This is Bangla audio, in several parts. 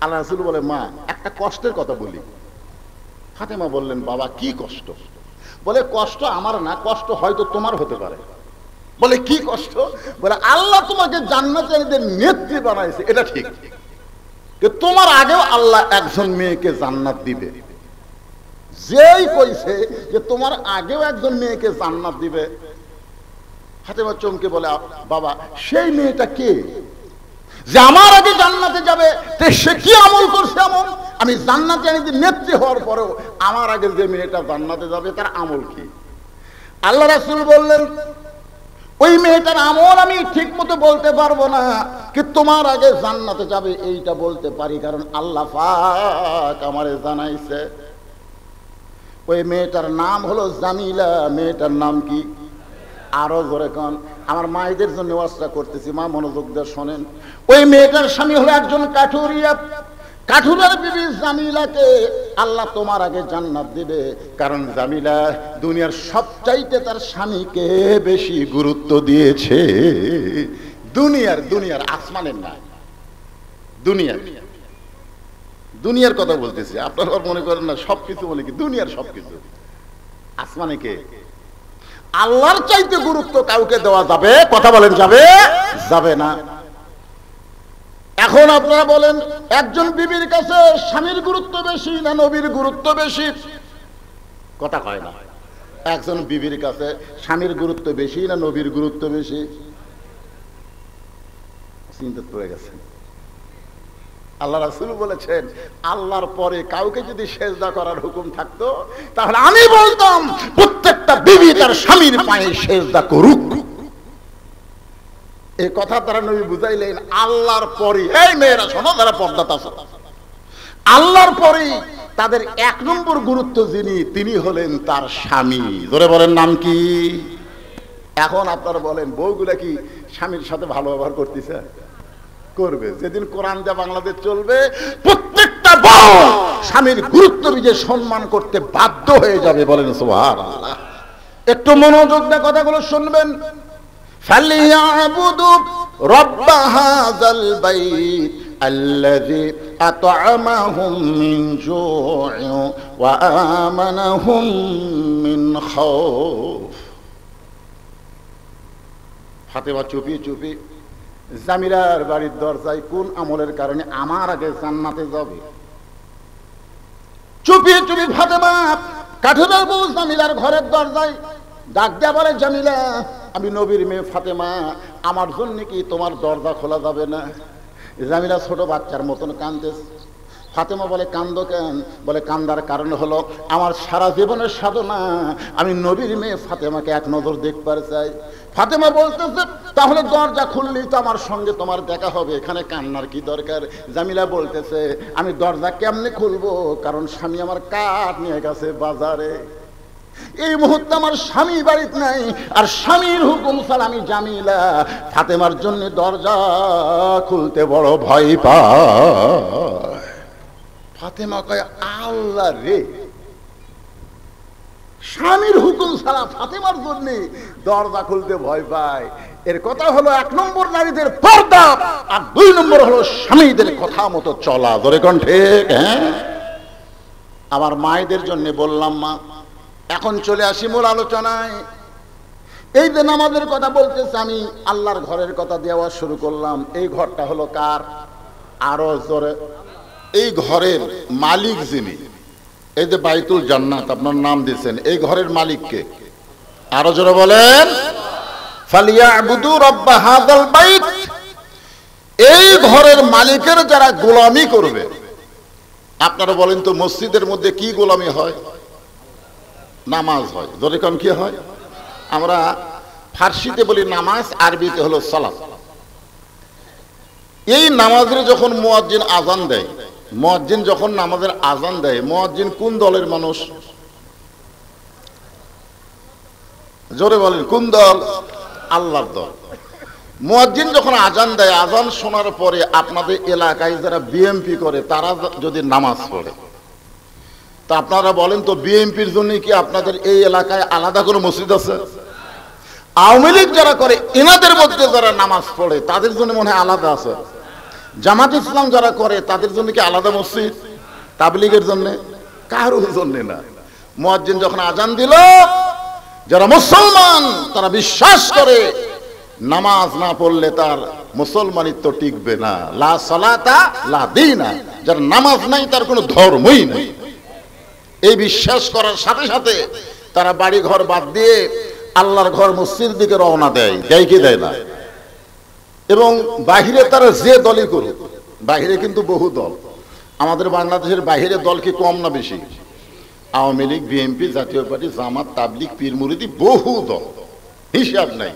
আল্লাহ রাসূল বলে, মা একটা কষ্টের কথা বলি। ফাতেমা বললেন, বাবা কি কষ্ট? বলে, কষ্ট আমার না, কষ্ট হয়তো তোমার হতে পারে। বলে, কি কষ্ট? বলে, আল্লাহ তোমাকে জান্নাতীদের নেত্রী বানাইছে, এটা ঠিক, কিন্তু তোমার আগেও আল্লাহ একজন মেয়েকে জান্নাত দিবে। যেই কইছে যে তোমার আগেও একজন মেয়েকে জান্নাত দিবে, ফাতেমা চমকে বলে, বাবা সেই মেয়েটা কে যে আমার আগে জান্নাতে যাবে? সে কি আমল করছে এমন? আমি জান্নাতে নেত্রী হওয়ার পরেও আমার আগে যে মেয়েটা জান্নাতে যাবে তার আমল কি? আল্লাহ রাসূল বললেন, ওই মেয়েটার আমল আমি ঠিক মতো বলতে পারবো না, কি তোমার আগে জান্নাতে যাবে এইটা বলতে পারি, কারণ আল্লাহ পাক আমারে জানাইছে। ওই মেয়েটার নাম হলো জামিলা। মেয়েটার নাম কি? আরো জোরে কোন। আমার মায়েদের জন্য ওয়াজটা করতেছি, মা মনোযোগ দিয়ে শোনেন। ওই মেয়েটার স্বামী হলো একজন কাঠুরিয়া। কাঠুরিয়ার বিবি জামিলাকে আল্লাহ তোমার আগে জান্নাত দিবে, কারণ জামিলা দুনিয়ার সবচাইতে তার স্বামীকে বেশি গুরুত্ব দিয়েছে। দুনিয়ার আসমানের না, দুনিয়ার কথা বলতেছি। আপনারা মনে করেন না সবকিছু বলে কি দুনিয়ার সবকিছু। আসমানে কে? আল্লাহর চাইতে গুরুত্ব কাউকে দেওয়া যাবে? কথা বলেন, যাবে? যাবে না। এখন আপনারা বলেন, একজন বিবির কাছে স্বামীর গুরুত্ব বেশি না নবীর গুরুত্ব বেশি? কথা কয় না। একজন বিবির কাছে স্বামীর গুরুত্ব বেশি না নবীর গুরুত্ব বেশি? চিন্তা পড়ে গেছেন। আল্লাহ রাসূল বলেছেন, আল্লাহর পরে কাউকে যদি সেজদা করার হুকুম থাকতো তাহলে আমি বলতাম প্রত্যেকটা বিবি তার স্বামীর পায়ে সেজদা করুক। এই কথা তারা নবী বুঝাইলেন আল্লাহর পরে। এই মেয়েরা শোনো, যারা পর্দাতে আছো, আল্লাহর পরে তাদের এক নম্বর গুরুত্ব যিনি, তিনি হলেন তার স্বামী। জোরে বলেন, নাম কি? এখন আপনারা বলেন, বউগুলা কি স্বামীর সাথে ভালো ব্যবহার করতেছে? করবে। যেদিন কোরআন দিয়ে বাংলাদেশ চলবে, প্রত্যেকটা বউ স্বামীর গুরুত্ব বুঝে সম্মান করতে বাধ্য হয়ে যাবে। বলেন সুবহানাল্লাহ। একটু মনোযোগ দিয়ে কথাগুলো শুনবেন। ফালিয়াবুদু রাব্ব হাযাল বাইত আল্লাযী আত'আমাহুম মিন জু'ইন ওয়া আমানাহুম মিন খাউফ। ফাতেমা চুপি চুপি জামিলার বাড়ির দরজায় কোন আমলের কারণে আমার আগে জান্নাতে যাবে? চুপি চুপি ফাতেমা কাঠুরের বউ জামিলার ঘরের দরজায় ডাক দেয়া বলে, জামিলা, আমি নবীর মেয়ে ফাতেমা, আমার জন্য কি তোমার দরজা খোলা যাবে না? জামিলা ছোট বাচ্চার মতন কাঁদতেছে। ফাতেমা বলে, কান্দো কেন? বলে, কান্দার কারণ হলো আমার সারা জীবনের সাধনা আমি নবীর মেয়ে ফাতেমাকে এক নজর দেখবার চাই। ফাতেমা বলতেছে, তাহলে দরজা খুললেই তো আমার সঙ্গে তোমার দেখা হবে, এখানে কান্নার কি দরকার? জামিলা বলতেছে, আমি দরজা কেমনে খুলবো, কারণ স্বামী আমার কাঠ নিয়ে গেছে বাজারে। এই মুহূর্তে আমার স্বামী বাড়িতে নাই, আর স্বামীর হুকুম ছাড়া আমি জামিলা ফাতেমার জন্য দরজা খুলতে বড় ভয় পায়। ফাতেমা কয়, আল্লাহ রে, স্বামীর হুকুম ছাড়া ফাতেমার জন্য দরজা খুলতে ভয় পায়। এর কথা হলো এক নম্বর নারীদের পর্দা, আর দুই নম্বর হলো স্বামীদের কথা মতো চলা। ধরে কোন ঠিক? হ্যাঁ, আমার মায়েদের জন্য বললাম। মা, এখন চলে আসি মূল আলোচনায়। এই যে নামাজের কথা বলতেছে, আমি আল্লাহর ঘরের কথা দেওয়া শুরু করলাম। এই ঘরটা হলো কার? আরো জোরে। এই ঘরের মালিক যিনি, এই যে বাইতুল জান্নাত আপনার নাম দিয়েছেন, এই ঘরের মালিককে আরো জোরে বলেন। ফালিয়াবুদু রাব্ব হাযাল বাইত। এই ঘরের মালিকের যারা গোলামি করবে, আপনারা বলেন তো মসজিদের মধ্যে কি গোলামি হয়? নামাজ হয়। জোরে কম কি হয়? আমরা ফার্সিতে বলি নামাজ, আরবিতে হলো সালাত। এই নামাজের যখন মুয়াজ্জিন আযান দেয়, মুয়াজ্জিন যখন নামাজের আযান দেয়, মুয়াজ্জিন কোন দলের মানুষ? জোরে বলেন, কোন দল? আল্লাহর দল। মুয়াজ্জিন যখন আযান দেয়, আযান শোনার পরে আপনাদের এলাকায় যারা বিএমপি করে তারা যদি নামাজ পড়ে, তা আপনারা বলেন তো বিএমপির জন্য কি আপনাদের এই এলাকায় আলাদা কোনো মসজিদ আছে? আওয়ামী লীগ যারা করে এনাদের মধ্যে যারা নামাজ পড়ে তাদের জন্য মনে হয় আলাদা আছে। জামাত ইসলাম যারা করে তাদের জন্য কি আলাদা মসজিদ? তাবলীগের জন্য? কারোর জন্য না। মুয়াজ্জিন যখন আজান দিল, যারা মুসলমান তারা বিশ্বাস করে নামাজ না পড়লে তার মুসলমানিত্ব টিকবে না। লা সালাতা লা দীনা, যার নামাজ নাই তার কোনো ধর্মই নেই। এই বিশ্বাস করার সাথে সাথে তারা বাড়ি ঘর বাদ দিয়ে আল্লাহর ঘর মসজিদ দিকে রওনা দেয়। দেয় কি দেয় না? এবং বাহিরে তারা যে দলই করুক, বাহিরে কিন্তু বহু দল, আমাদের বাংলাদেশের বাহিরে দল কি কম না বেশি? আওয়ামী লীগ, বিএনপি, জাতীয় পার্টি, জামাত, তাবলীগ, পীর মুরিদি, বহু দল, হিসাব নাই।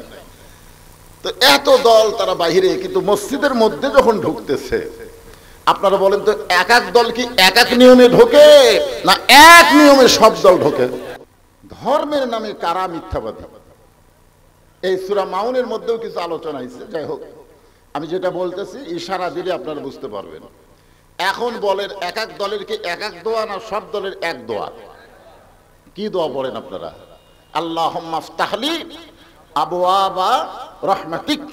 তো এত দল তারা বাহিরে, কিন্তু মসজিদের মধ্যে যখন ঢুকতেছে, আপনারা বলেন তো এক এক দল কি এক এক নিয়মে ঢোকে না এক নিয়মে সব দল ঢোকে? ধর্মের নামে কারা মিথ্যাবাদী? এই সূরা মাউনের মধ্যেও কিছু আলোচনা হয়েছে। যাই হোক, আমি যেটা বলতেছি ইশারা দিলে আপনারা বুঝতে পারবেন। এখন বলেন এক এক দলের কি এক এক দোয়া না সব দলের এক দোয়া? কি দোয়া বলেন আপনারা? আল্লাহুম্মা ইফতাহলি আবওয়াবা রাহমাতিক।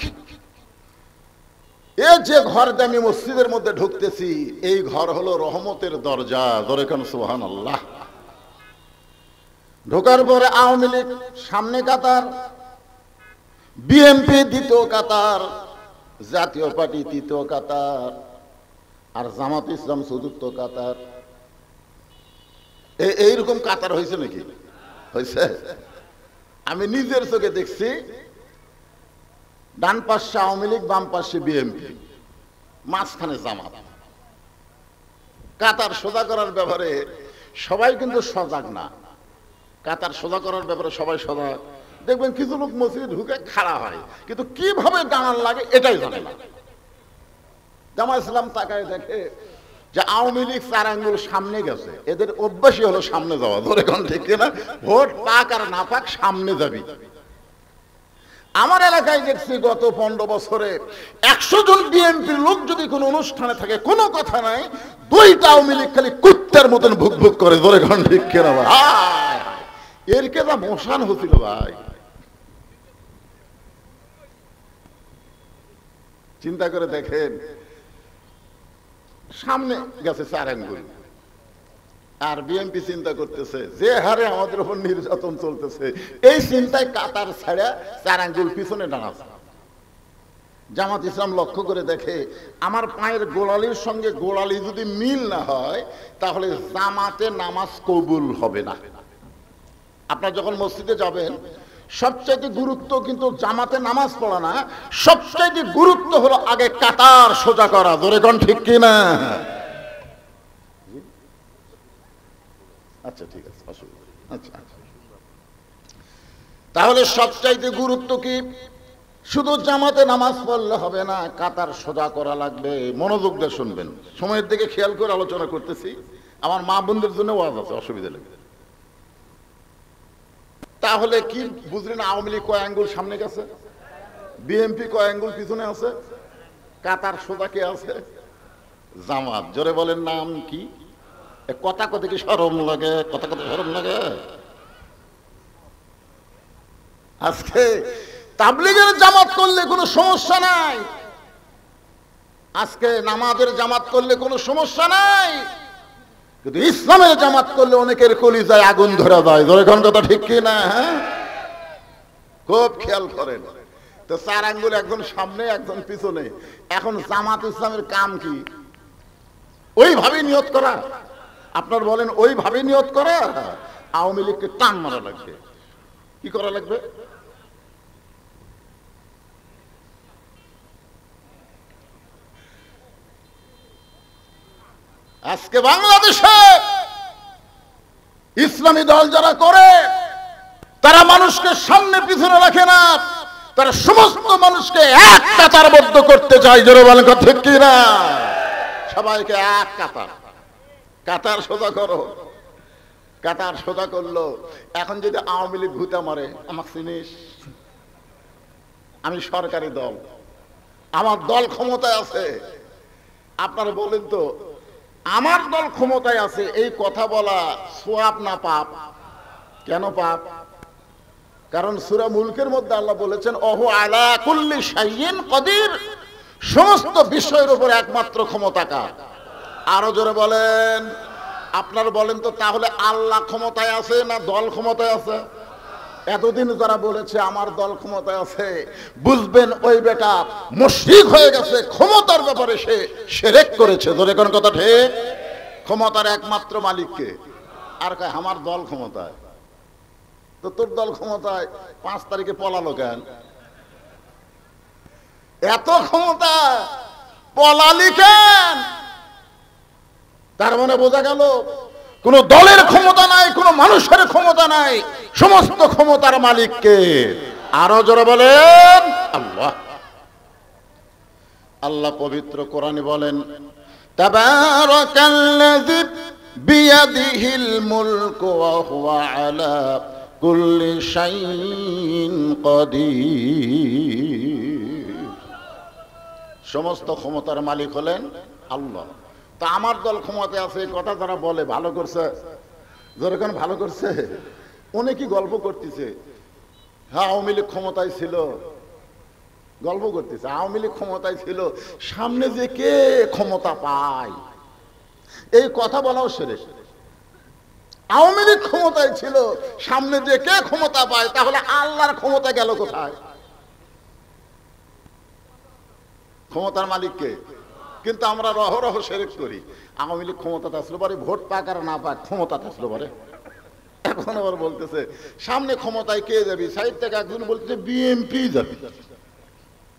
এই যে ঘর দিয়ে আমি মসজিদের মধ্যে ঢুকতেছি, এই ঘর হলো রহমতের দরজা। ধরে কেন সুবহানাল্লাহ। ঢোকার পরে আওয়ামী লীগ সামনে কাতার, বিএনপি দ্বিতীয় কাতার, জাতীয় পার্টি তৃতীয় কাতার, আর জামাত ইসলাম চতুর্থ কাতার। এইরকম কাতার হয়েছে নাকি? হয়েছে? আমি নিজের চোখে দেখছি, ডান পাশে আওয়ামী লীগ, বাম পাশে বিএনপি, মাঝখানে জামাত। কাতার সোজা করার ব্যাপারে সবাই কিন্তু সজাগ না। কাতার সোজা করার ব্যাপারে সবাই সজাগ। দেখবেন কিছু লোক মসজিদে ঢুকে খাড়া হয়, কিন্তু কিভাবে দাঁড়ান লাগে এটাই জানে না। জামাত ইসলাম তাকায় দেখে যে আওয়ামী লীগ 4 আঙ্গুল সামনে গেছে, এদের অভ্যাসই হলো সামনে যাওয়া। ধরে কোন ঠিক কিনা? ভোট পাক আর না পাক সামনে যাবি। আমার এলাকায় দেখছি গত 15 বছরে 100 জন বিএনপির লোক যদি কোনো অনুষ্ঠানে থাকে, কোনো কথা নাই, 2টা আওয়ামী লীগ খালি কুত্তার মতন ভুক ভুক করে। ধরে কোন ঠিক কিনা? ভাই এর কে যা মোশান হচ্ছিল ভাই, চিন্তা করে দেখেন। সামনে গেছে 4 আঙ্গুল, আর বিএনপি চিন্তা করতেছে যে হারে আমাদের উপর নির্যাতন চলতেছে, এই চিন্তায় কাতার ছাড়া 4 আঙ্গুল পিছনে দাঁড়াচ্ছে। জামাত ইসলাম লক্ষ্য করে দেখে আমার পায়ের গোড়ালির সঙ্গে গোড়ালি যদি মিল না হয়, তাহলে জামাতে নামাজ কবুল হবে না। আপনারা যখন মসজিদে যাবেন, সবচাইতে গুরুত্ব কিন্তু জামাতে নামাজ পড়া না, সবচাইতে গুরুত্ব হলো আগে কাতার সোজা করা। ধরে কোন ঠিক কিনা? আচ্ছা ঠিক আছে, অসুবিধা। আচ্ছা, তাহলে সবচাইতে গুরুত্ব কি? শুধু জামাতে নামাজ পড়লে হবে না, কাতার সোজা করা লাগবে। মনোযোগ দিয়ে শুনবেন, সময়ের দিকে খেয়াল করে আলোচনা করতেছি। আমার মা বোনদের জন্য ওয়াজ আছে, অসুবিধা নেই। তাহলে কি বুঝলেন? আওয়ামী লীগ কয় আঙ্গুল সামনে গেছে, বিএনপি কয় আঙ্গুল পিছনে আছে, কাতার সোজা কে আছে? জামাত। জোরে বলেন নাম কি? কথা কথা কি শরম লাগে? কথা কথা শরম লাগে? আজকে তাবলীগের জামাত করলে কোনো সমস্যা নাই, আজকে নামাজের জামাত করলে কোনো সমস্যা নাই, কিন্তু ইসলামের জামাত করলে অনেকের কলিজায় আগুন ধরে যায়। ধরে কোন কথা ঠিক কি না? হ্যাঁ, খুব খেয়াল করেন। তো 4 আঙ্গুল, একজন সামনে একজন পিছনে। এখন জামাত ইসলামের কাম কি? ওইভাবে নিয়ত করা। আপনার বলেন ওইভাবে নিয়ত করা? আওয়ামী লীগকে টান মারা লাগবে। কি করা লাগবে? আজকে বাংলাদেশে ইসলামী দল যারা করে, তারা মানুষকে সামনে পিছনে রাখে না, তারা সমস্ত মানুষকে এক কাতারবদ্ধ করতে চায়। জোরে বলেন কথা ঠিক কি না? সবাইকে এক কাতার, কাতার সোজা করো। কাতার সোজা করলো। এখন যদি আওয়ামী লীগ ভূতা মারে, আমার চিনিস, আমি সরকারি দল, আমার দল ক্ষমতায় আছে। আপনারা বলেন তো, আমার দল ক্ষমতায় আছে, এই কথা বলা সোয়াব না পাপ? কেন পাপ? কারণ সূরা মুলকের মধ্যে আল্লাহ বলেছেন, ওহু আলা কুল্লি শাইইন কাদির, সমস্ত বিষয়ের উপর একমাত্র ক্ষমতা কার? আরো জোরে বলেন। আপনারা বলেন তো, তাহলে আল্লাহ ক্ষমতায় আছে না দল ক্ষমতায় আছে? এতদিন যারা বলেছে আমার দল ক্ষমতায় আছে, বুঝবেন ওই বেটা মুশরিক হয়ে গেছে, ক্ষমতার ব্যাপারে সে শিরক করেছে। ধরে কোন কথা ঠিক? ক্ষমতার একমাত্র মালিককে, আর কয় আমার দল ক্ষমতায়। তো তোর দল ক্ষমতায় 5 তারিখে পলালো কেন? এত ক্ষমতা পলালি কেন? তার মানে বোঝা গেল কোন দলের ক্ষমতা নাই, কোন মানুষের ক্ষমতা নাই, সমস্ত ক্ষমতার মালিককে। আরো জোরে বলেন আল্লাহ। আল্লাহ পবিত্র কোরআনে বলেন, তাবারাকাল্লাযী বিয়াদিহিল মুলকু ওয়া হুয়া আলা কুল্লি শাইইন কাদির। সমস্ত ক্ষমতার মালিক হলেন আল্লাহ। তা আমার দল ক্ষমতায় আছে, এই কথা যারা বলে ভালো করছে, যেরকম ভালো করছে। অনেকেই গল্প করতেছে, হ্যাঁ আওয়ামী লীগ ক্ষমতায় ছিল, গল্প করতেছে আওয়ামী লীগ ক্ষমতায় ছিল, সামনে যে কে ক্ষমতা পায় এই কথা বলাও শিরক। আওয়ামী লীগ ক্ষমতায় ছিল, সামনে যে কে ক্ষমতা পায়, তাহলে আল্লাহর ক্ষমতা গেল কোথায়? ক্ষমতার মালিককে। কিন্তু আমরা রহরহ শিরক করি। আওয়ামী লীগ ক্ষমতাতে আসলো পারে, ভোট পাক আর না পাক ক্ষমতাতে আসলো পারে। এখন আবার বলতেছে সামনে ক্ষমতায় কে যাবি? সাইড থেকে একজন বলতেছে বিএনপি যাবে।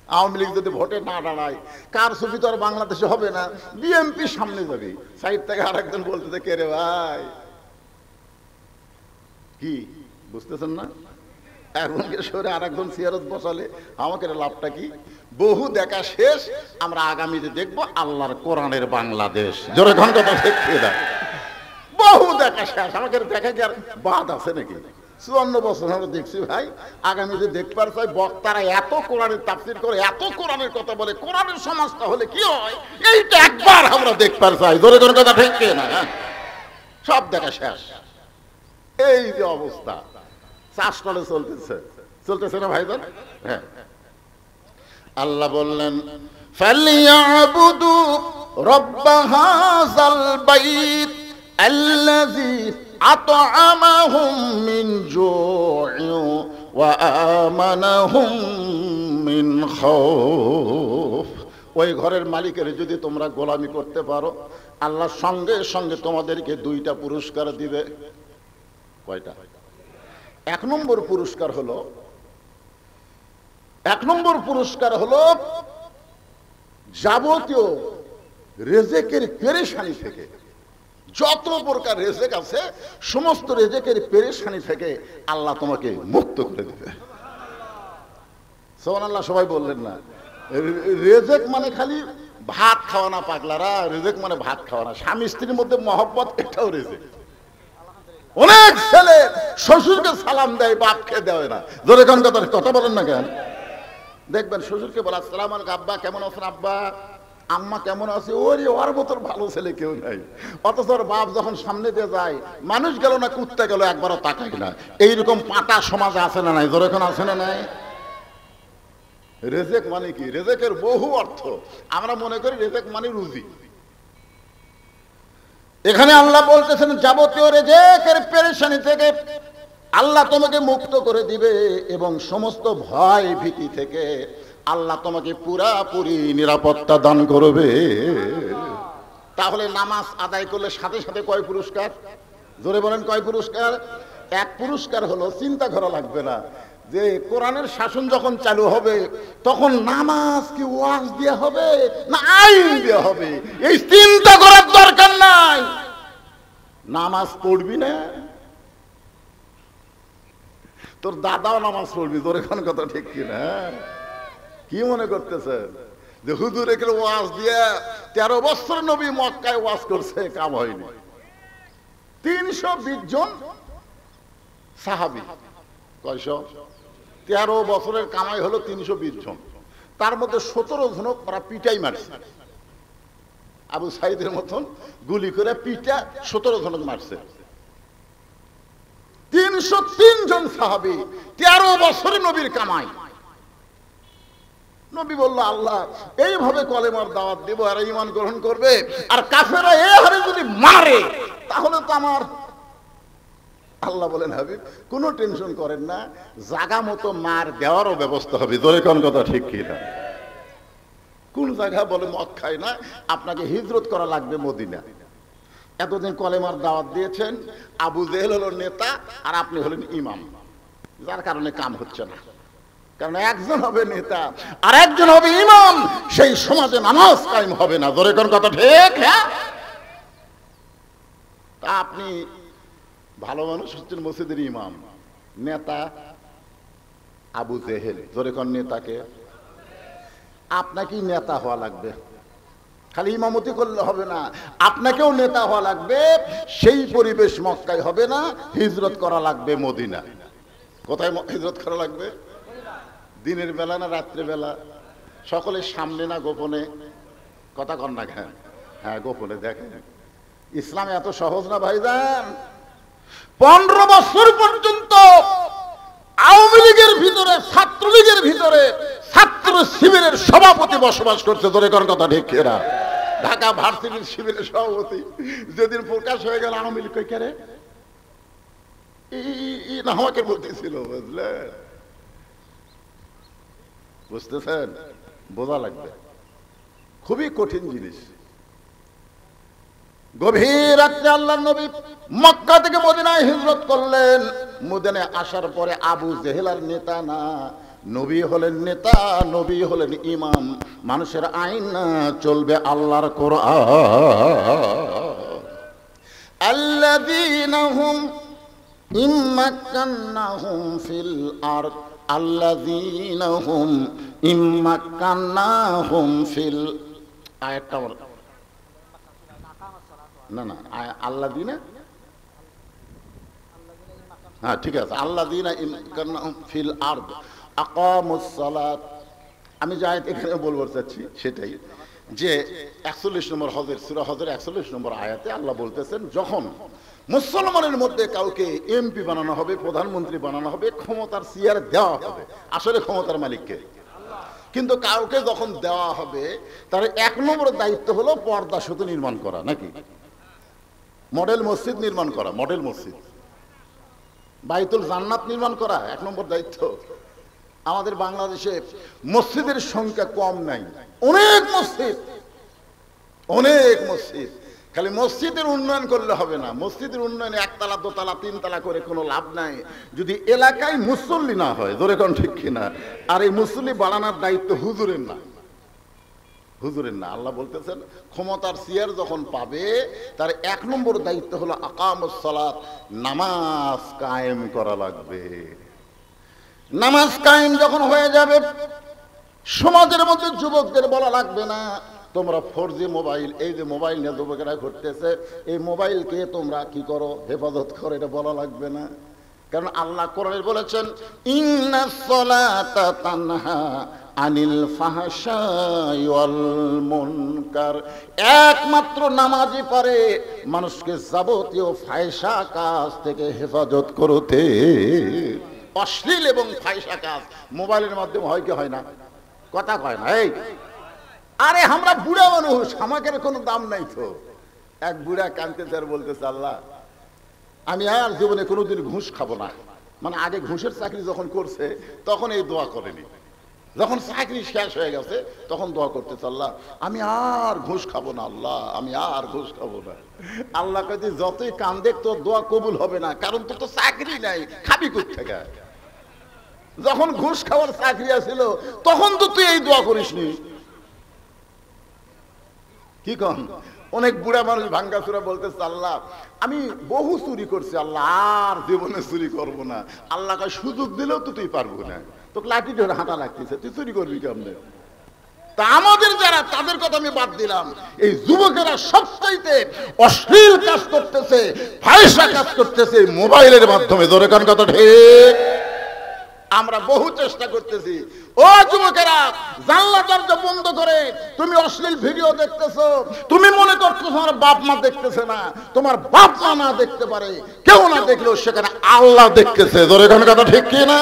আওয়ামী লীগ যদি ভোটে না দাঁড়ায়, কার ছবি তো আর বাংলাদেশে হবে না, বিএনপি সামনে যাবে। সাইড থেকে আরেকজন বলতেছে কে রে ভাই, কি বুঝতেছেন না? একজনকে সরে আরেকজন সিয়ারত বসালে আমাকে লাভটা কি? বহু দেখা শেষ, আমরা আগামীতে দেখবো আল্লাহর কোরআনের বাংলাদেশ। জোরে ঘন্টা দেখিয়ে দেয়, বহু দেখা শেষ। আমাকে দেখা কি আর বাদ আছে নাকি? 54 বছর আমরা দেখছি ভাই, আগামীতে দেখবার চাই বক্তারা এত কোরআনের তাফসীর করে, এত কোরআনের কথা বলে, কোরআনের সমাজটা হলে কি হয় এইটা একবার আমরা দেখবার চাই। জোরে জোরে কথা ঠিক না? সব দেখা শেষ। এই যে অবস্থা চাষটলে চলতেছে না ভাইজান? হ্যাঁ, আল্লাহ বললেন ফালিয়াবুদু রাব্ব হাযাল বাইত আল্লাযী আত'আমাহুম মিন জু'ইন ওয়া আমানাহুম মিন খাউফ। ওই ঘরের মালিকের যদি তোমরা গোলামি করতে পারো, আল্লাহ সঙ্গে সঙ্গে তোমাদেরকে 2টা পুরস্কার দিবে। কয়টা? 1 নম্বর পুরস্কার হলো যাবতীয় রেজেকের পেরেশানি থেকে, যত প্রকার রেজেক আছে সমস্ত রেজেকের পেরেশানি থেকে আল্লাহ তোমাকে মুক্ত করে দেবে। সুবহানাল্লাহ। সবাই বললেন না? রেজেক মানে খালি ভাত খাওয়া না পাগলারা, রেজেক মানে ভাত খাওয়া না। স্বামী স্ত্রীর মধ্যে মহব্বত, এটাও রেজেক। অনেক ছেলে শ্বশুরকে সালাম দেয়, বাপকে দেয় না। জোরে কোন কথা বলেন না কেন? দেখবেন শ্বশুরকে বলা আসসালামু আলাইকুম, আব্বা কেমন আছেন, আব্বা আম্মা কেমন আছে, ওরে ওর মতন ভালো ছেলে কেউ নাই। অথচ ওর বাপ যখন সামনে দিয়ে যায়, মানুষ গেল না কুত্তা গেল একবারও তাকাই না। এইরকম পাটা সমাজে আছে না নাই? জোরে এখন আছে না নাই? রেজেক মানে কি? রেজেকের বহু অর্থ। আমরা মনে করি রেজেক মানে রুজি। এখানে আল্লাহ বলতেছেন যাবতীয় রেজেকের পেরেশানি থেকে আল্লাহ তোমাকে মুক্ত করে দিবে, এবং সমস্ত ভয় ভীতি থেকে আল্লাহ তোমাকে পুরাপুরি নিরাপত্তা দান করবে। তাহলে নামাজ আদায় করলে সাথে সাথে কয় পুরস্কার? জোরে বলেন কয় পুরস্কার? 1 পুরস্কার হলো চিন্তা করা লাগবে না যে কোরআনের শাসন যখন চালু হবে তখন নামাজ কি ওয়াজ দেওয়া হবে না আইন দেওয়া হবে, এই চিন্তা করার দরকার নাই। নামাজ পড়বি না, তোর দাদাও নামাজ পড়বি। তোর এখন কথা ঠিক কিনা? কি মনে করতেছে যে হুজুর এখানে ওয়াজ দিয়ে 13 বছর নবী মক্কায় ওয়াজ করছে, কাম হয়নি? 320 জন সাহাবী, কয়শো? 13 বছরের কামাই হলো 320 জন। তার মধ্যে 17 জন ওরা পিটাই মারছে, আবু সাইদের মতন গুলি করে পিটা 17 জন মারছে। 303 জন সাহাবী, 13 বছরে নবীর কামাই। নবী বলল, আল্লাহ এইভাবে কলেমার দাওয়াত দেব আর ঈমান গ্রহণ করবে, আর কাফেররা এই হারে যদি মারে তাহলে তো আমার। আল্লাহ বলেন, হাবিব কোনো টেনশন করেন না, জায়গা মতো মার দেওয়ারও ব্যবস্থা হবে। জোরে কোন কথা ঠিক কিনা? কোন জায়গা বলে মদ খায় না, আপনাকে হিজরত করা লাগবে মদিনা। এতদিন কলেমার দাওয়াত দিয়েছেন, আবু জেহেল হলো নেতা আর আপনি হলেন ইমাম, যার কারণে কাম হচ্ছে না। কারণ একজন হবে নেতা আর একজন হবে ইমাম, সেই সমাজে নামাজ কায়েম হবে না। জোরে কোন কথা ঠিক? হ্যাঁ, তা আপনি ভালো মানুষ হচ্ছেন মসজিদের ইমাম, নেতা আবু জেহেল। জোরে কোন নেতাকে? আপনাকেই নেতা হওয়া লাগবে, খালি ইমামতি করলে হবে না, আপনাকেও নেতা হওয়া লাগবে। সেই পরিবেশ মক্কায় হবে না, হিজরত করা লাগবে মদিনা। কোথায় হিজরত করা লাগবে? দিনের বেলা না রাত্রে বেলা? সকলের সামনে না গোপনে? কথা কন না কেন? হ্যাঁ গোপনে। দেখেন ইসলাম এত সহজ না ভাইজান। 15 বছর পর্যন্ত আওয়ামী লীগের ভিতরে, ছাত্রলীগের ভিতরে ছাত্র শিবিরের সভাপতি বসবাস করছে। ধরে কোন কথা ঠিক কিনা? ঢাকা ভার্সিটির শিবিরের সভাপতি। যেদিন প্রকাশ হয়ে গেল আওয়ামী লীগ কই রে না আমাকে বলতেছিল, বুঝলেন? বুঝতেছেন? বোঝা লাগবে, খুবই কঠিন জিনিস। গভীর রাত্রে আল্লাহর নবী মক্কা থেকে মদিনায় হিজরত করলেন। মদিনায় আসার পরে আবু জেহেলার নেতা না, নবী হলেন নেতা, নবী হলেন ইমাম। মানুষের আইন না, চলবে আল্লাহর কোরআন। আল্লাযীনা হুম ইম্মাক্কান্নাহুম ফিল আরদ, আল্লাযীনা হুম ইম্মাক্কান্নাহুম ফিল। আয়াতটা বল না না, আল্লাযীনা, হ্যাঁ ঠিক আছে, আল্লাযীনা ইম্মাক্কান্নাহুম ফিল আরদ আকামুস সালাত। আমি যে আয়াত এখানে বলবো চাচ্ছি সেটাই, যে 41 নম্বর হজের সূরা হজের 41 নম্বর আয়াতে আল্লাহ বলতেছেন, যখন মুসলমানের মধ্যে কাউকে এমপি বানানো হবে, প্রধানমন্ত্রী বানানো হবে, ক্ষমতার চেয়ার দেওয়া হবে, আসলে ক্ষমতার মালিককে, কিন্তু কাউকে যখন দেওয়া হবে তার 1 নম্বর দায়িত্ব হলো পর্দা সেতু নির্মাণ করা, নাকি মডেল মসজিদ নির্মাণ করা, মডেল মসজিদ, বাইতুল জান্নাত নির্মাণ করা 1 নম্বর দায়িত্ব। আমাদের বাংলাদেশে মসজিদের সংখ্যা কম নাই, অনেক মসজিদ, অনেক মসজিদ। খালি মসজিদের উন্নয়ন করলে হবে না, মসজিদের উন্নয়নে 1 তলা 2 তলা 3 তলা করে কোনো লাভ নাই যদি এলাকায় মুসল্লি না হয়। জোরে কোন ঠিক কিনা? আর এই মুসল্লি বাড়ানোর দায়িত্ব হুজুরের না, হুজুরের না। আল্লাহ বলতেছেন ক্ষমতার চেয়ার যখন পাবে তার 1 নম্বর দায়িত্ব হলো আকামুস সালাত, নামাজ কায়েম করা লাগবে। নামাজ কায়েম যখন হয়ে যাবে, সমাজের মধ্যে যুবকদের বলা লাগবে না তোমরা 4G মোবাইল, এই যে মোবাইল নিয়ে যুবকেরা ঘুরতেছে, এই মোবাইলকে তোমরা কি করো, হেফাজত করো, এটা বলা লাগবে না। কারণ আল্লাহ কোরআনে বলেছেন, ইন্নাস সালাতা তানহা আনিল ফাহশাই ওয়াল মুনকার। একমাত্র নামাজই পারে মানুষকে যাবতীয় ফাহিশা কাজ থেকে হেফাজত করতে। অশ্লীল এবং ফাহিশা কাজ মোবাইলের মাধ্যমে হয় কি হয় না? কথা কয় না। এই আরে আমরা বুড়া মানুষ, আমাদের কোনো দাম নাই তো। এক বুড়া কাঁদতেছে আর বলতেছে, আল্লাহ আমি আর জীবনে কোনোদিন ঘুষ খাবো না। মানে আগে ঘুষের চাকরি যখন করছে তখন এই দোয়া করেনি, যখন চাকরি শেষ হয়ে গেছে তখন দোয়া করতেছে, আল্লাহ আমি আর ঘুষ খাবো না, আল্লাহ আমি আর ঘুষ খাবো না। আল্লাহ কইতে যতই কান্দে তোর দোয়া কবুল হবে না, কারণ তোর তো চাকরি নাই, খাবি কোথা থেকে? যখন ঘুষ খাওয়ার চাকরি আছিল তখন তো তুই এই দোয়া করিসনি। কি কন? অনেক বুড়া মানুষ ভাঙ্গাচুরা বলতেছে, আল্লাহ আমি বহু চুরি করছি, আল্লাহ আর জীবনে চুরি করবো না। আল্লাহ কয় সুযোগ দিলেও তো তুই পারবো না, তোকে লাঠি ধরে হাঁটা লাগতেছে, তুই চুরি করবি কেমনে? তা আমাদের যারা, তাদের কথা আমি বাদ দিলাম, এই যুবকেরা সবচাইতে অশ্লীল কাজ করতেছে, ফাহিশা কাজ করতেছে মোবাইলের মাধ্যমে। জোরে কান কথা ঠিক। আমরা বহু চেষ্টা করতেছি, ও যুবকেরা জানলা দরজা বন্ধ করে তুমি অশ্লীল ভিডিও দেখতেছো, তুমি মনে করছো তোমার বাপ মা দেখতেছে না, তোমার বাপ মা না দেখতে পারে, কেউ না দেখলেও সেখানে আল্লাহ দেখতেছে। জোরে কান কথা ঠিক কি না?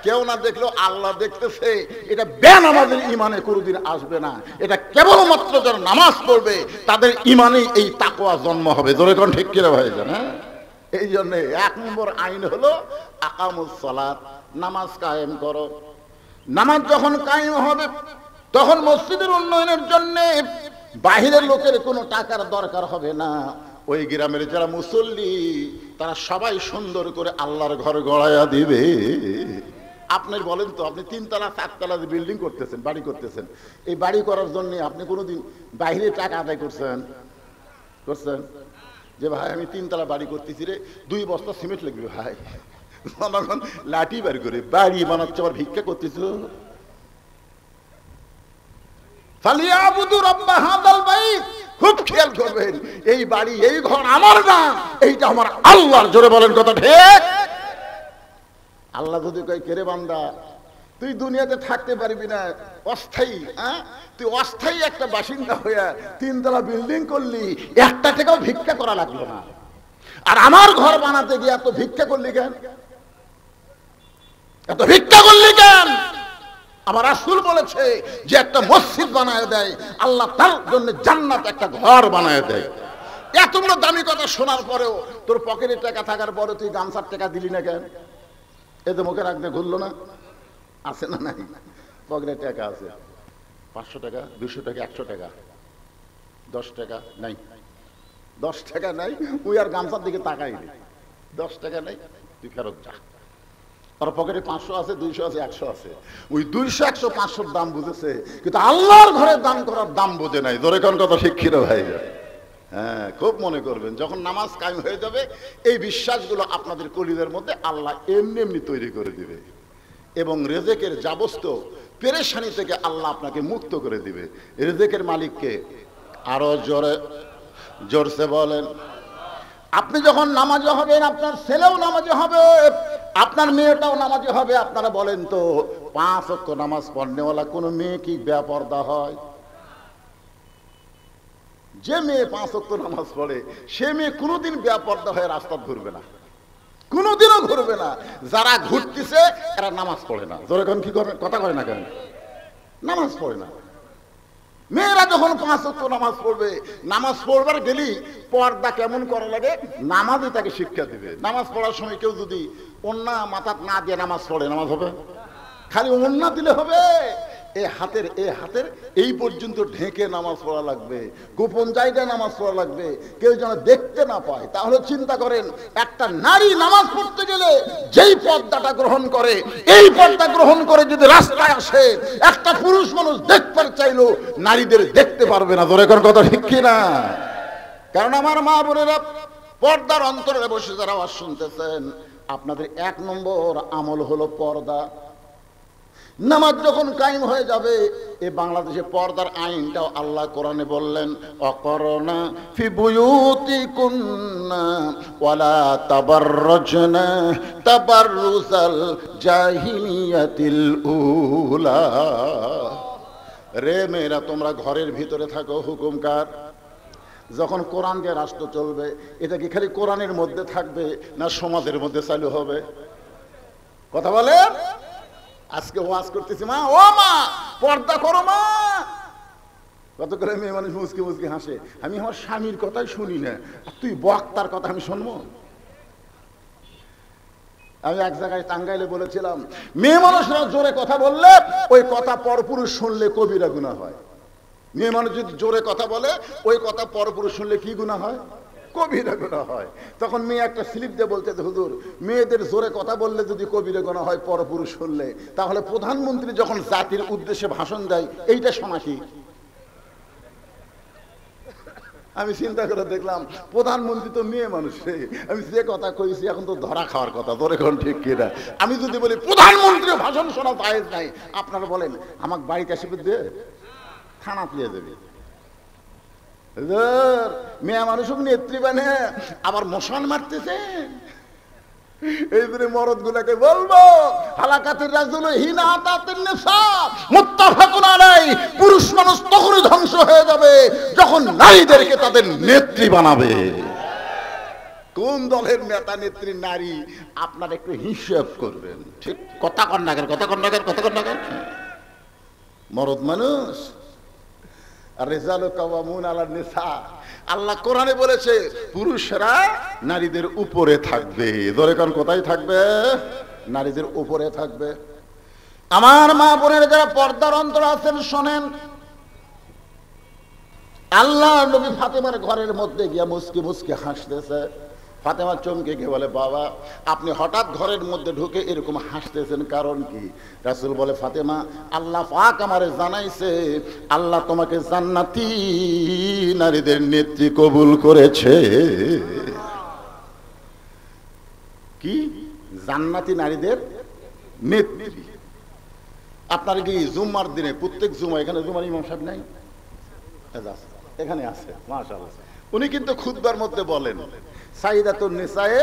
কেউ না দেখলেও আল্লাহ দেখতেছে, এটা বেনামাজের ইমানে কোনোদিন আসবে না। এটা কেবলমাত্র যারা নামাজ পড়বে তাদের ইমানেই এই তাকওয়া জন্ম হবে। জোরে কোন ঠিক কিনা ভাইজান? হ্যাঁ, এই জন্য 1 নম্বর আইন হলো আকামুস সালাত, নামাজ কায়েম করো। নামাজ যখন কায়েম হবে তখন মসজিদের উন্নয়নের জন্য বাহিরের লোকের কোনো টাকার দরকার হবে না। ওই গ্রামের যারা মুসল্লি তারা সবাই সুন্দর করে আল্লাহর ঘর গড়াইয়া দিবে। আপনি বলেন তো, আপনি 3 তলা 4 তলা বিল্ডিং করতেছেন, বাড়ি করতেছেন, এই বাড়ি করার জন্য আপনি কোনোদিন বাইরে টাকা আদায় করছেন? যে ভাই আমি 3 তলা বাড়ি করতেছি রে, 2 বস্তা সিমেন্ট লাগবে ভাই, জনগণ লাঠি বাড়ি করে বাড়ি বানাচ্ছে, আবার ভিক্ষা করতেছ। খুব খেয়াল করবেন, এই বাড়ি এই ঘর আমার না, এইটা আমার আল্লাহর। জোরে বলেন কথা ঠিক। আল্লাহ যদি কয় কেরে বান্দা তুই দুনিয়াতে থাকতে পারবি না, অস্থায়ী, তুই অস্থায়ী একটা বাসিন্দা হইয়া 3 তলা বিল্ডিং করলি, 1 টাকাও ভিক্ষা করা লাগলো না, আর আমার ঘর বানাতে গিয়ে এত ভিক্ষা করলি কেন? এত ভিক্ষা করলি কেন? আমার রাসূল বলেছে যে একটা মসজিদ বানায় দেয় আল্লাহ, তার জন্য জান্নাত একটা ঘর বানায় দেয়। এতগুলো দামি কথা শোনার পরেও তোর পকেটে টাকা থাকার পরে তুই গামছার টাকা দিলি না কেন? এতে মুখে রাখতে ঘুরলো না? আছে না নাই? পকেটে টাকা আছে, 500 টাকা, 200 টাকা, 100 টাকা, 10 টাকা নাই, 10 টাকা নাই, ওই আর গামছার দিকে তাকাইনি, 10 টাকা নাই, তুই ফেরত যা। আর পকেটে 500 আছে, 200 আছে, 100 আছে, ওই 200, 100, 500 দাম বুঝেছে, কিন্তু আল্লাহর ঘরে দান করার দাম বোঝে নাই। ধরে কোন কথা শিক্ষিত ভাই? হ্যাঁ, খুব মনে করবেন, যখন নামাজ কায়েম হয়ে যাবে এই বিশ্বাসগুলো আপনাদের কলিজার মধ্যে আল্লাহ এমনি এমনি তৈরি করে দিবে, এবং রিজিকের যাবতীয় পেরেশানি থেকে আল্লাহ আপনাকে মুক্ত করে দিবে। রিজিকের মালিককে আরো জোরসে বলেন। আপনি যখন নামাজি হবেন, আপনার ছেলেও নামাজি হবে, আপনার মেয়েটাও নামাজি হবে। আপনারা বলেন তো, 5 ওয়াক্ত নামাজ পড়নেওয়ালা কোন মেয়ে কি বেপরদা হয়? যে মেয়ে 5 ওয়াক্ত নামাজ পড়ে সে মেয়ে কোনোদিন বেপরদা হয়ে রাস্তা ঘুরবে না, কোনোদিনও ঘুরবে না। যারা ঘুরতেছে এরা নামাজ পড়ে না। জোরে কোন কি করে কথা করে না কেন? নামাজ পড়ে না। মেয়েরা যখন 5 ওয়াক্ত নামাজ পড়বে, নামাজ পড়বার গেলেই পর্দা কেমন করা লাগে নামাজই তাকে শিক্ষা দিবে। নামাজ পড়ার সময় কেউ যদি ওন্না মাথাত না দিয়ে নামাজ পড়ে, নামাজ হবে? খালি ওন্না দিলে হবে? এই হাতের এই পর্যন্ত ঢেকে নামাজ পড়া লাগবে, গোপন জায়গায় নামাজ পড়া লাগবে, কেউ যেন দেখতে না পায়। তাহলে চিন্তা করেন, একটা নারী নামাজ পড়তে গেলে যেই পর্দাটা গ্রহণ করে, এই পর্দা গ্রহণ করে যদি রাস্তায় আসে, একটা পুরুষ মানুষ দেখতে চাইলো নারীদের দেখতে পারবে না। ধরে কোন কথা ঠিক কিনা? কারণ আমার মা বোনেরা, পর্দার অন্তরে বসে যারা আওয়াজ শুনতেছেন, আপনাদের 1 নম্বর আমল হলো পর্দা। নামাজ যখন কায়েম হয়ে যাবে, এই বাংলাদেশে পর্দার আইনটাও আল্লাহ কোরআনে বললেন, অকরনা ফি বুয়ুতিকুন্না ওয়ালা তাবাররুজনা তাবাররুজাল জাহিলিয়াতিল উলা। রে মেয়েরা, তোমরা ঘরের ভিতরে থাকো। হুকুম কার? যখন কোরআন দিয়ে রাষ্ট্র চলবে, এটা কি খালি কোরআনের মধ্যে থাকবে না সমাজের মধ্যে চালু হবে? কথা বলেন। আজকে ওয়াজ করতেছি, মা ও মা পর্দা করো মা, কত করে মেয়ে মানুষ মুচকি মুচকি হাসে। আমি আমার স্বামীর কথাই শুনি না, আর তুই বক্তার কথা আমি শুনবো? আমি এক জায়গায় টাঙ্গাইলে বলেছিলাম, মেয়ে মানুষরা জোরে কথা বললে ওই কথা পরপুরুষ শুনলে কবিরা গুনাহ হয়। মেয়ে মানুষ যদি জোরে কথা বলে, ওই কথা পরপুরুষ শুনলে কি গুনাহ হয়? কবিরা গুনাহ হয়। তখন মেয়ে একটা স্লিপ দিয়ে বলতে, হুজুর মেয়েদের জোরে কথা বললে যদি কবিরা গুনাহ হয় পরপুরুষ শুনলে, তাহলে প্রধানমন্ত্রী যখন জাতির উদ্দেশ্যে ভাষণ দেয় এইটা শোনা কি? আমি চিন্তা করে দেখলাম, প্রধানমন্ত্রী তো মেয়ে মানুষ, আমি যে কথা কইছি এখন তো ধরা খাওয়ার কথা। তোর এখন ঠিক কিনা? আমি যদি বলি প্রধানমন্ত্রী ভাষণ শোনা জায়েজ নাই, আপনারা বলেন আমাকে বাড়িতে এসে দিয়ে থানা দিয়ে দেবে। মেয়ে মানুষ নেত্রী বানে আবার মশান মারতেছে। এই জন্য মরদ গুলাকে বলবো, হালাকাতের রাজুল হিনা আতাতের নেশা মুত্তাফাকুন আলাইহি। পুরুষ মানুষ তখনই ধ্বংস হয়ে যাবে যখন নারীদেরকে তাদের নেত্রী বানাবে। কোন দলের নেতা নেত্রী নারী আপনার একটু হিসাব করবেন। ঠিক কথা কন্যাকের কথা কন্যাকের কথা কন্যাকের মরদ মানুষ। আর রেজালু কাওয়ামুন আলান নিসা, আল্লাহ কোরআনে বলেছে পুরুষরা নারীদের উপরে থাকবে। ধরে কোন কোথায় থাকবে? নারীদের উপরে থাকবে। আমার মা বোনের যারা পর্দার অন্তর আছেন শোনেন, আল্লাহ নবী ফাতেমার ঘরের মধ্যে গিয়া মুসকি মুসকি হাসতেছে। ফাতেমা চমকে গিয়ে বলে, বাবা আপনি হঠাৎ ঘরের মধ্যে ঢুকে এরকম হাসতেছেন, কারণ কি? রাসূল বলে, ফাতেমা আল্লাহ পাক আমারে জানাইছে আল্লাহ তোমাকে জান্নাতি নারীদের নেত্রী কবুল করেছে। কি জান্নাতি নারীদের নেত্রী? আপনার কি জুম্মার দিনে প্রত্যেক জুমা, এখানে জুমার ইমাম সাহেব নাই, এখানে আছে মাশাআল্লাহ, উনি কিন্তু খুতবার মধ্যে বলেন সাইয়্যিদাতুন নিসায়ে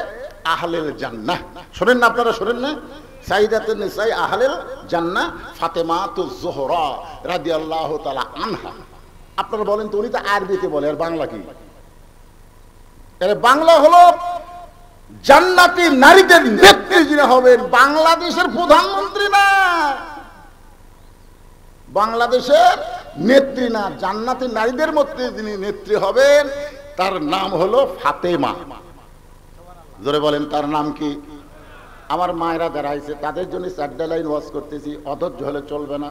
আহলেল জান্নাহ। শুনেন না আপনারা? শুনেন না? সাইয়্যিদাতুন নিসায়ে আহলেল জান্নাহ ফাতেমাতুজ জোহরা রাদিয়াল্লাহু তাআলা আনহা। আপনারা বলেন তো, উনি তো আরবিতে বলে, আর বাংলা কি? এর বাংলা হলো জান্নাতি নারীদের নেত্রী যিনি হবেন, বাংলাদেশের প্রধানমন্ত্রী না, বাংলাদেশের নেত্রী না, জান্নাতি নারীদের মধ্যে যিনি নেত্রী হবেন তার নাম হলো ফাতেমা। জোরে বলেন, তার নাম কি? আমার মায়েরা দাঁড়াইছে, তাদের জন্য চারটা লাইন ওয়াজ করতেছি, অধৈর্য হলে চলবে না।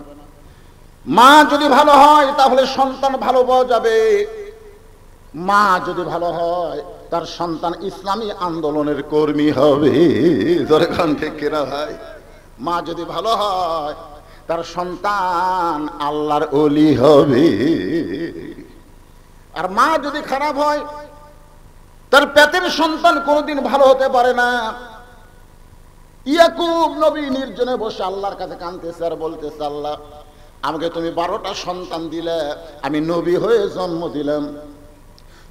মা যদি ভালো হয় তাহলে সন্তান ভালো পাওয়া যাবে। মা যদি ভালো হয় তার সন্তান ইসলামী আন্দোলনের কর্মী হবে। জোরে কোন ঠিক কিনা ভাই? মা যদি ভালো হয় তার সন্তান আল্লাহর ওলি হবে। আর মা যদি খারাপ হয় তার পেটের সন্তান কোনোদিন ভালো হতে পারে না। ইয়াকুব নবী নির্জনে বসে আল্লাহর কাছে কাঁদতেছে আর বলতেছে, আল্লাহ আমাকে তুমি 12টা সন্তান দিলে, আমি নবী হয়ে জন্ম দিলাম,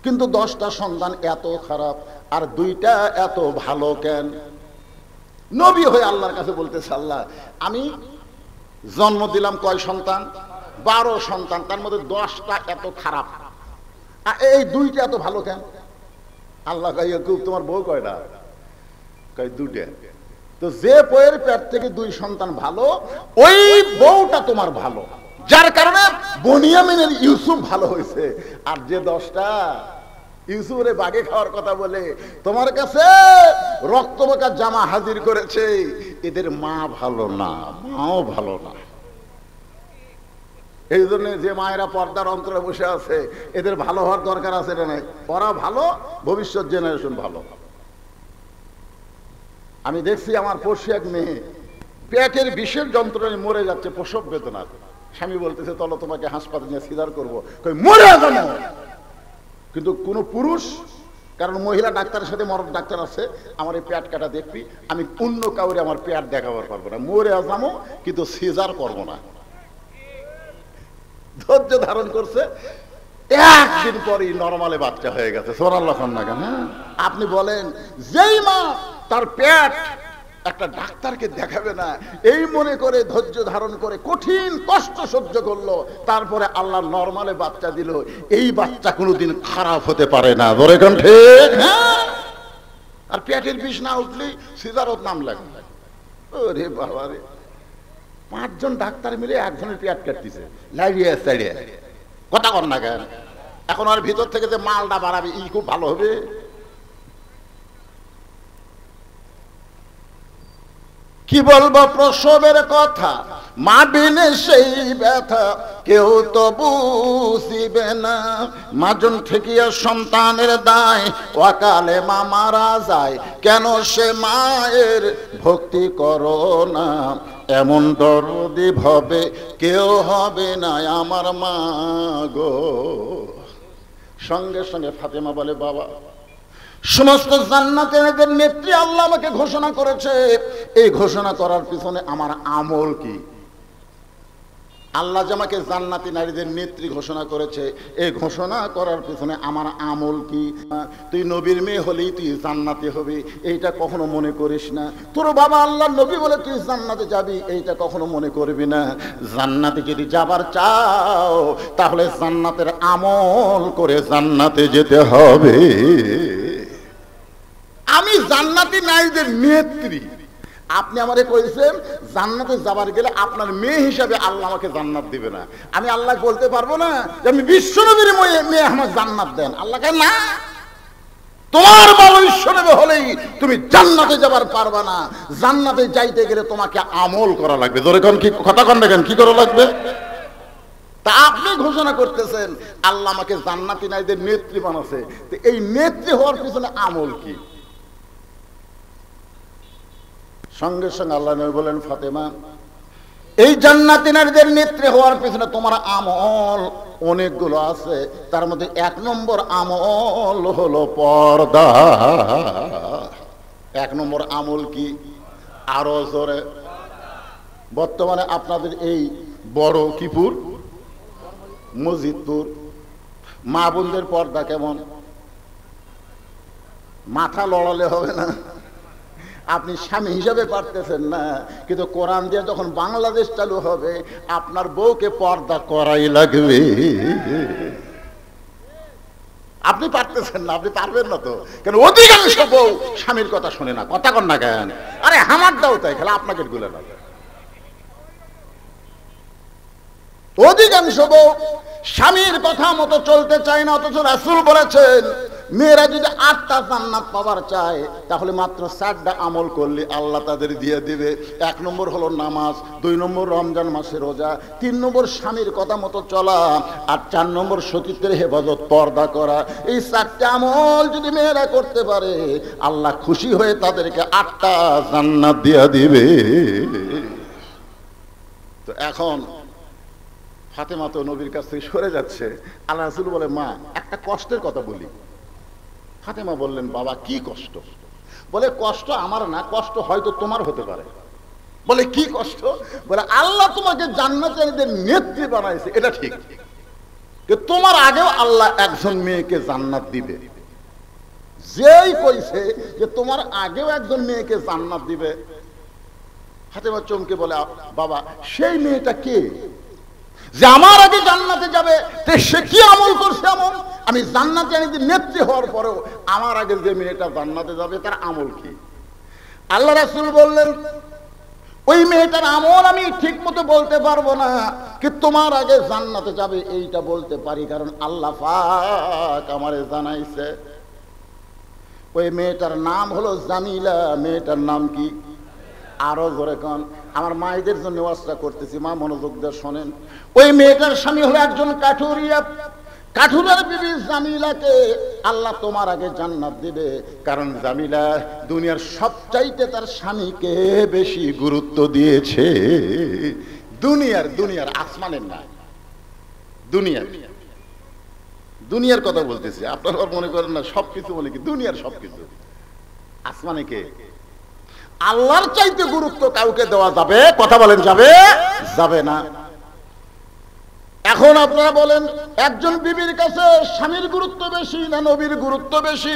কিন্তু 10টা সন্তান এত খারাপ আর 2টা এত ভালো কেন? নবী হয়ে আল্লাহর কাছে বলতেছে, আল্লাহ আমি জন্ম দিলাম কয় সন্তান? 12 সন্তান, তার মধ্যে 10টা এত খারাপ, আর এই 2টা এত ভালো কেন? আল্লাহ কয়, ইয়াকুব তোমার বউ কয়টা? কয় 2টা। তো যে বউয়ের পেট থেকে 2 সন্তান ভালো, ওই বউটা তোমার ভালো, যার কারণে বনিয়ামিনের ইউসুফ ভালো হয়েছে। আর যে 10টা ইউসুফের বাগে খাওয়ার কথা বলে তোমার কাছে রক্তমাখা জামা হাজির করেছে, এদের মা ভালো না, মাও ভালো না। এই জন্য যে মায়েরা পর্দার অন্তরে বসে আছে, এদের ভালো হওয়ার দরকার আছে না? ওরা ভালো, ভবিষ্যৎ জেনারেশন ভালো। আমি দেখছি আমার পড়শি এক মেয়ে পেটের বিষের যন্ত্রণায় মরে যাচ্ছে, প্রসব বেদনা। স্বামী বলতেছে, চলো তোমাকে হাসপাতালে নিয়ে সিজার করবো। মরে যাবো। কিন্তু কোন পুরুষ, কারণ মহিলা ডাক্তারের সাথে মরদ ডাক্তার আছে, আমার এই পেট কাটা দেখবি, আমি অন্য কাউরে আমার পেট দেখাবার পারবো না, মরে যাবো কিন্তু সিজার করবো না। ধৈর্য ধারণ করছে, একদিন পরই নরমালে বাচ্চা হয়ে গেছে। সুবহানাল্লাহ। হ্যাঁ, আপনি বলেন যেই মা তার পেট একটা ডাক্তারকে দেখাবে না, এই মনে করে ধৈর্য ধারণ করে কঠিন কষ্ট সহ্য করলো, তারপরে আল্লাহ নরমালে বাচ্চা দিল, এই বাচ্চা কোনোদিন খারাপ হতে পারে না। ধরে কোন ঠিক? হ্যাঁ। আর পেটের বিষ না উঠলেই সিজারত নাম লাগবে। ওরে বাবা রে, 5 জন ডাক্তার মিলে একজনের পেট কাটতেছে, লাইরিয়া সাইরিয়া। কথা কর না কেন? এখন আর ভিতর থেকে যে মালটা বাড়াবে, ই খুব ভালো হবে। কি বলবো প্রসবের কথা, মা বিনে সেই ব্যথা কেউ তো বুঝিবে না। মাজন ঠেকিয়া সন্তানের দায়, অকালে মা মারা যায়, কেন সে মায়ের ভক্তি করো না? এমন দরদি ভাবে কেউ হবে না আমার মা গো। সঙ্গে সঙ্গে ফাতেমা বলে, বাবা সমস্ত জান্নাতের নেত্রী আল্লাহ আমাকে ঘোষণা করেছে, এই ঘোষণা করার পিছনে আমার আমল কি? আল্লাহ যে আমাকে জান্নাতি নারীদের নেত্রী ঘোষণা করেছে, এই ঘোষণা করার পিছনে আমার আমল কি? তুই নবীর মেয়ে হলেই তুই জান্নাতি হবি, এইটা কখনো মনে করিস না। তোর বাবা আল্লাহ নবী বলে তুই জান্নাতে যাবি, এইটা কখনো মনে করবি না। জান্নাতে যদি যাবার চাও তাহলে জান্নাতের আমল করে জান্নাতে যেতে হবে। জান্নাতি নারীদের নেত্রী। আপনি আমারে কইছেন জান্নাতে যাবার গেলে আপনার মেয়ে হিসাবে আল্লাহ আমাকে জান্নাত দিবে না। আমি আল্লাহ বলতে পারবো না যে আমি বিশ্বনবীর মেয়ে আমার জান্নাত দেন। আল্লাহকে না, তোমার বাবা বিশ্বনবী হলেই তুমি জান্নাতে যাবার পারবা না। জান্নাতে যাইতে গেলে তোমাকে আমল করা লাগবে। ধরে কোন কি কথা কোন দেখেন কি করা লাগবে? তা আপনি ঘোষণা করতেছেন আল্লাহ আমাকে জান্নাতি নারীদের নেত্রী বানাচ্ছে, তো এই নেত্রী হওয়ার পিছনে আমল কি? সঙ্গে সঙ্গে আল্লাহ নবী বলেন, ফাতেমা এই জান্নাতি নারীদের নেত্রী হওয়ার পিছনে তোমার আমল অনেকগুলো আছে, তার মধ্যে 1 নম্বর আমল হলো পর্দা। 1 নম্বর আমল কি? আরো জোরে। বর্তমানে আপনাদের এই বড় কিপুর, মসজিদপুর মা বোনদের পর্দা কেমন? মাথা লড়ালে হবে না। আপনি স্বামী হিসাবে পারতেছেন না, কিন্তু কোরআন দিয়ে যখন বাংলাদেশ চালু হবে আপনার বউকে পর্দা করাই লাগবে। আপনি পারতেছেন না, আপনি পারবেন না তো, কেন অধিকাংশ বউ স্বামীর কথা শুনে না। কথা কন না কেন? আরে হামার দাও তাই খেলা আপনাকে গুলে না। অধিকাংশ বউ স্বামীর কথা মতো চলতে চায় না, অথচ রাসূল বলেছেন মেয়েরা যদি 8টা জান্নাত পাবার চায় তাহলে মাত্র 4টা আমল করলে আল্লাহ তাদের দিয়ে দিবে। 1 নম্বর হলো নামাজ, 2 নম্বর রমজান মাসে রোজা, 3 নম্বর স্বামীর কথা মতো চলা, আর 4 নম্বর সতীত্বের হেফাজত পর্দা করা। এই 4টা আমল যদি মেয়েরা করতে পারে আল্লাহ খুশি হয়ে তাদেরকে 8টা জান্নাত দিয়ে দিবে। তো এখন ফাতেমা তো নবীর কাছ থেকে সরে যাচ্ছে। আল্লাহ রাসূল বলে, মা একটা কষ্টের কথা বলি। ফাতেমা বললেন, বাবা কি কষ্ট? বলে কষ্ট আমার না, কষ্ট হয়তো তোমার হতে পারে। বলে কি কষ্ট? বলে আল্লাহ তোমাকে জান্নাতের নেত্রী বানাইছে, এটা ঠিক, কিন্তু তোমার আগেও আল্লাহ একজন মেয়েকে জান্নাত দিবে। যেই কইছে যে তোমার আগেও একজন মেয়েকে জান্নাত দিবে, ফাতেমা চমকে বলে, বাবা সেই মেয়েটা কে যে আমার আগে জান্নাতে যাবে? সে কি আমল করছে এমন? আমি জান্নাতে নেত্রী হওয়ার পরেও আমার আগে যে মেয়েটা জান্নাতে যাবে তার আমল কি? আল্লাহ রাসূল বললেন, ওই মেয়েটার আমল আমি ঠিক মতো বলতে পারবো না, কি তোমার আগে জান্নাতে যাবে এইটা বলতে পারি, কারণ আল্লাহ পাক আমারে জানাইছে। ওই মেয়েটার নাম হলো জামিলা। মেয়েটার নাম কি? আরো জোরে কোন। আমার মায়েদের জন্য ওয়াজটা করতেছি, মা মনোযোগ দিয়ে শোনেন। ওই মেয়েটার স্বামী হলো একজন কাঠুরিয়া। কাঠুরিয়ার বিবি জামিলাকে আল্লাহ তোমার আগে জান্নাত দিবে, কারণ জামিলা দুনিয়ার সবচাইতে তার স্বামীকে বেশি গুরুত্ব দিয়েছে। দুনিয়ার আসমানের না, দুনিয়ার কথা বলতেছি। আপনারা মনে করেন না সবকিছু বলে কি দুনিয়ার সবকিছু। আসমানে কে? আল্লাহর চাইতে গুরুত্ব কাউকে দেওয়া যাবে? কথা বলেন, যাবে? যাবে না। এখন আপনারা বলেন একজন বিবির কাছে স্বামীর গুরুত্ব বেশি না নবীর গুরুত্ব বেশি?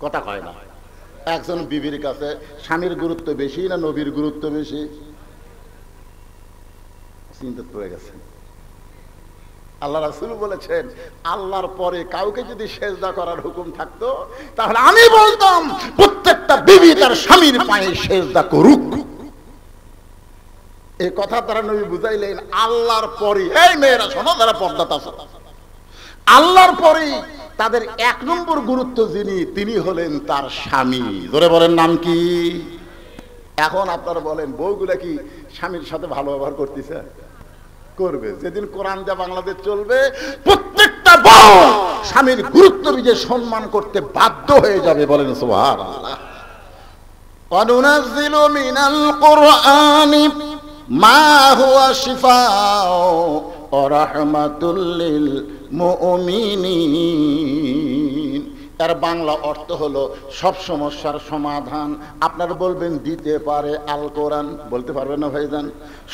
কথা কয় না। একজন বিবির কাছে স্বামীর গুরুত্ব বেশি না নবীর গুরুত্ব বেশি? চিন্তা পড়ে গেছেন। আল্লাহ রাসূল বলেছেন আল্লাহর পরে কাউকে যদি সেজদা করার হুকুম থাকতো তাহলে আমি বলতাম প্রত্যেকটা বিবি তার স্বামীর পায়ে সেজদা করুক। এই কথা তারা নবী বুঝাইলেন আল্লাহর পরে। এই মেয়েরা শোনো, যারা পর্দাতে আছো, আল্লাহর পরে তাদের 1 নম্বর গুরুত্ব যিনি, তিনি হলেন তার স্বামী। জোরে বলেন নাম কি? এখন আপনারা বলেন বউগুলা কি স্বামীর সাথে ভালো ব্যবহার করতেছে? করবে। যেদিন কোরআন দিয়ে বাংলাদেশ চলবে প্রত্যেকটা বউ স্বামীর গুরুত্ব বুঝে সম্মান করতে বাধ্য হয়ে যাবে। বলেন সুবহানাল্লাহ। ওয়ানুনাজ্জিলু মিনাল কুরআনি মা হুয়া শিফাউ ওয়া রাহমাতুল লিল মুমিনিন। এর বাংলা অর্থ হলো সব সমস্যার সমাধান। আপনারা বলবেন দিতে পারে আল কোরআন। বলতে পারবেন না ভাইজান?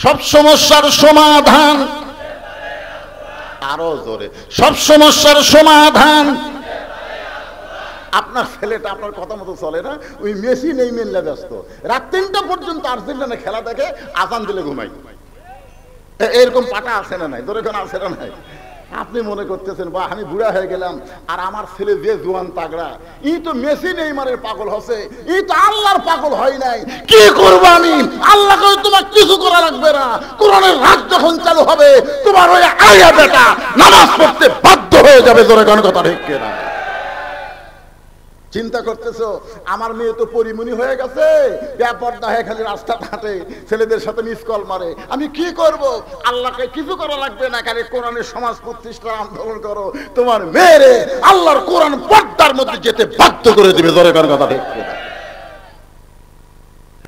সব সমস্যার সমাধান। আরো জোরে, সব সমস্যার সমাধান। আপনার ছেলেটা আপনার কথা মতো চলে না, ওই মেসি নেই মেনলে ব্যস্ত, রাত 3টা পর্যন্ত আর্জেন্টিনা খেলা দেখে, আজান দিলে ঘুমাই। এরকম পাটা আছে না নাই? ধরে কোন আছে না নাই? আপনি মনে করতেছেন বা আমি বুড়া হয়ে গেলাম, আর আমার ছেলে যে জোয়ান তাগড়া, ই তো মেসি নেইমারের পাগল হচ্ছে, ই তো আল্লাহর পাগল হয় নাই। কি করবো আমি? আল্লাহকে তোমার কিছু করা লাগবে না। কোরআনের রাত যখন চালু হবে, তোমার ওই আয়া বেটা নামাজ পড়তে বাধ্য হয়ে যাবে। জোরে কোন কথা ঠিক কিনা? চিন্তা করতেছো আমার মেয়ে তো পরিমণি হয়ে গেছে, ব্যাপারটা হয়ে খালি রাস্তা হাঁটে, ছেলেদের সাথে মিস কল মারে, আমি কি করব? আল্লাহকে কিছু করা লাগবে না, খালি কোরআনের সমাজ প্রতিষ্ঠার আন্দোলন করো, তোমার মেয়েরে আল্লাহর কোরআন পর্দার মধ্যে যেতে বাধ্য করে দিবে। জোরে কোন কথা ঠিক কিনা?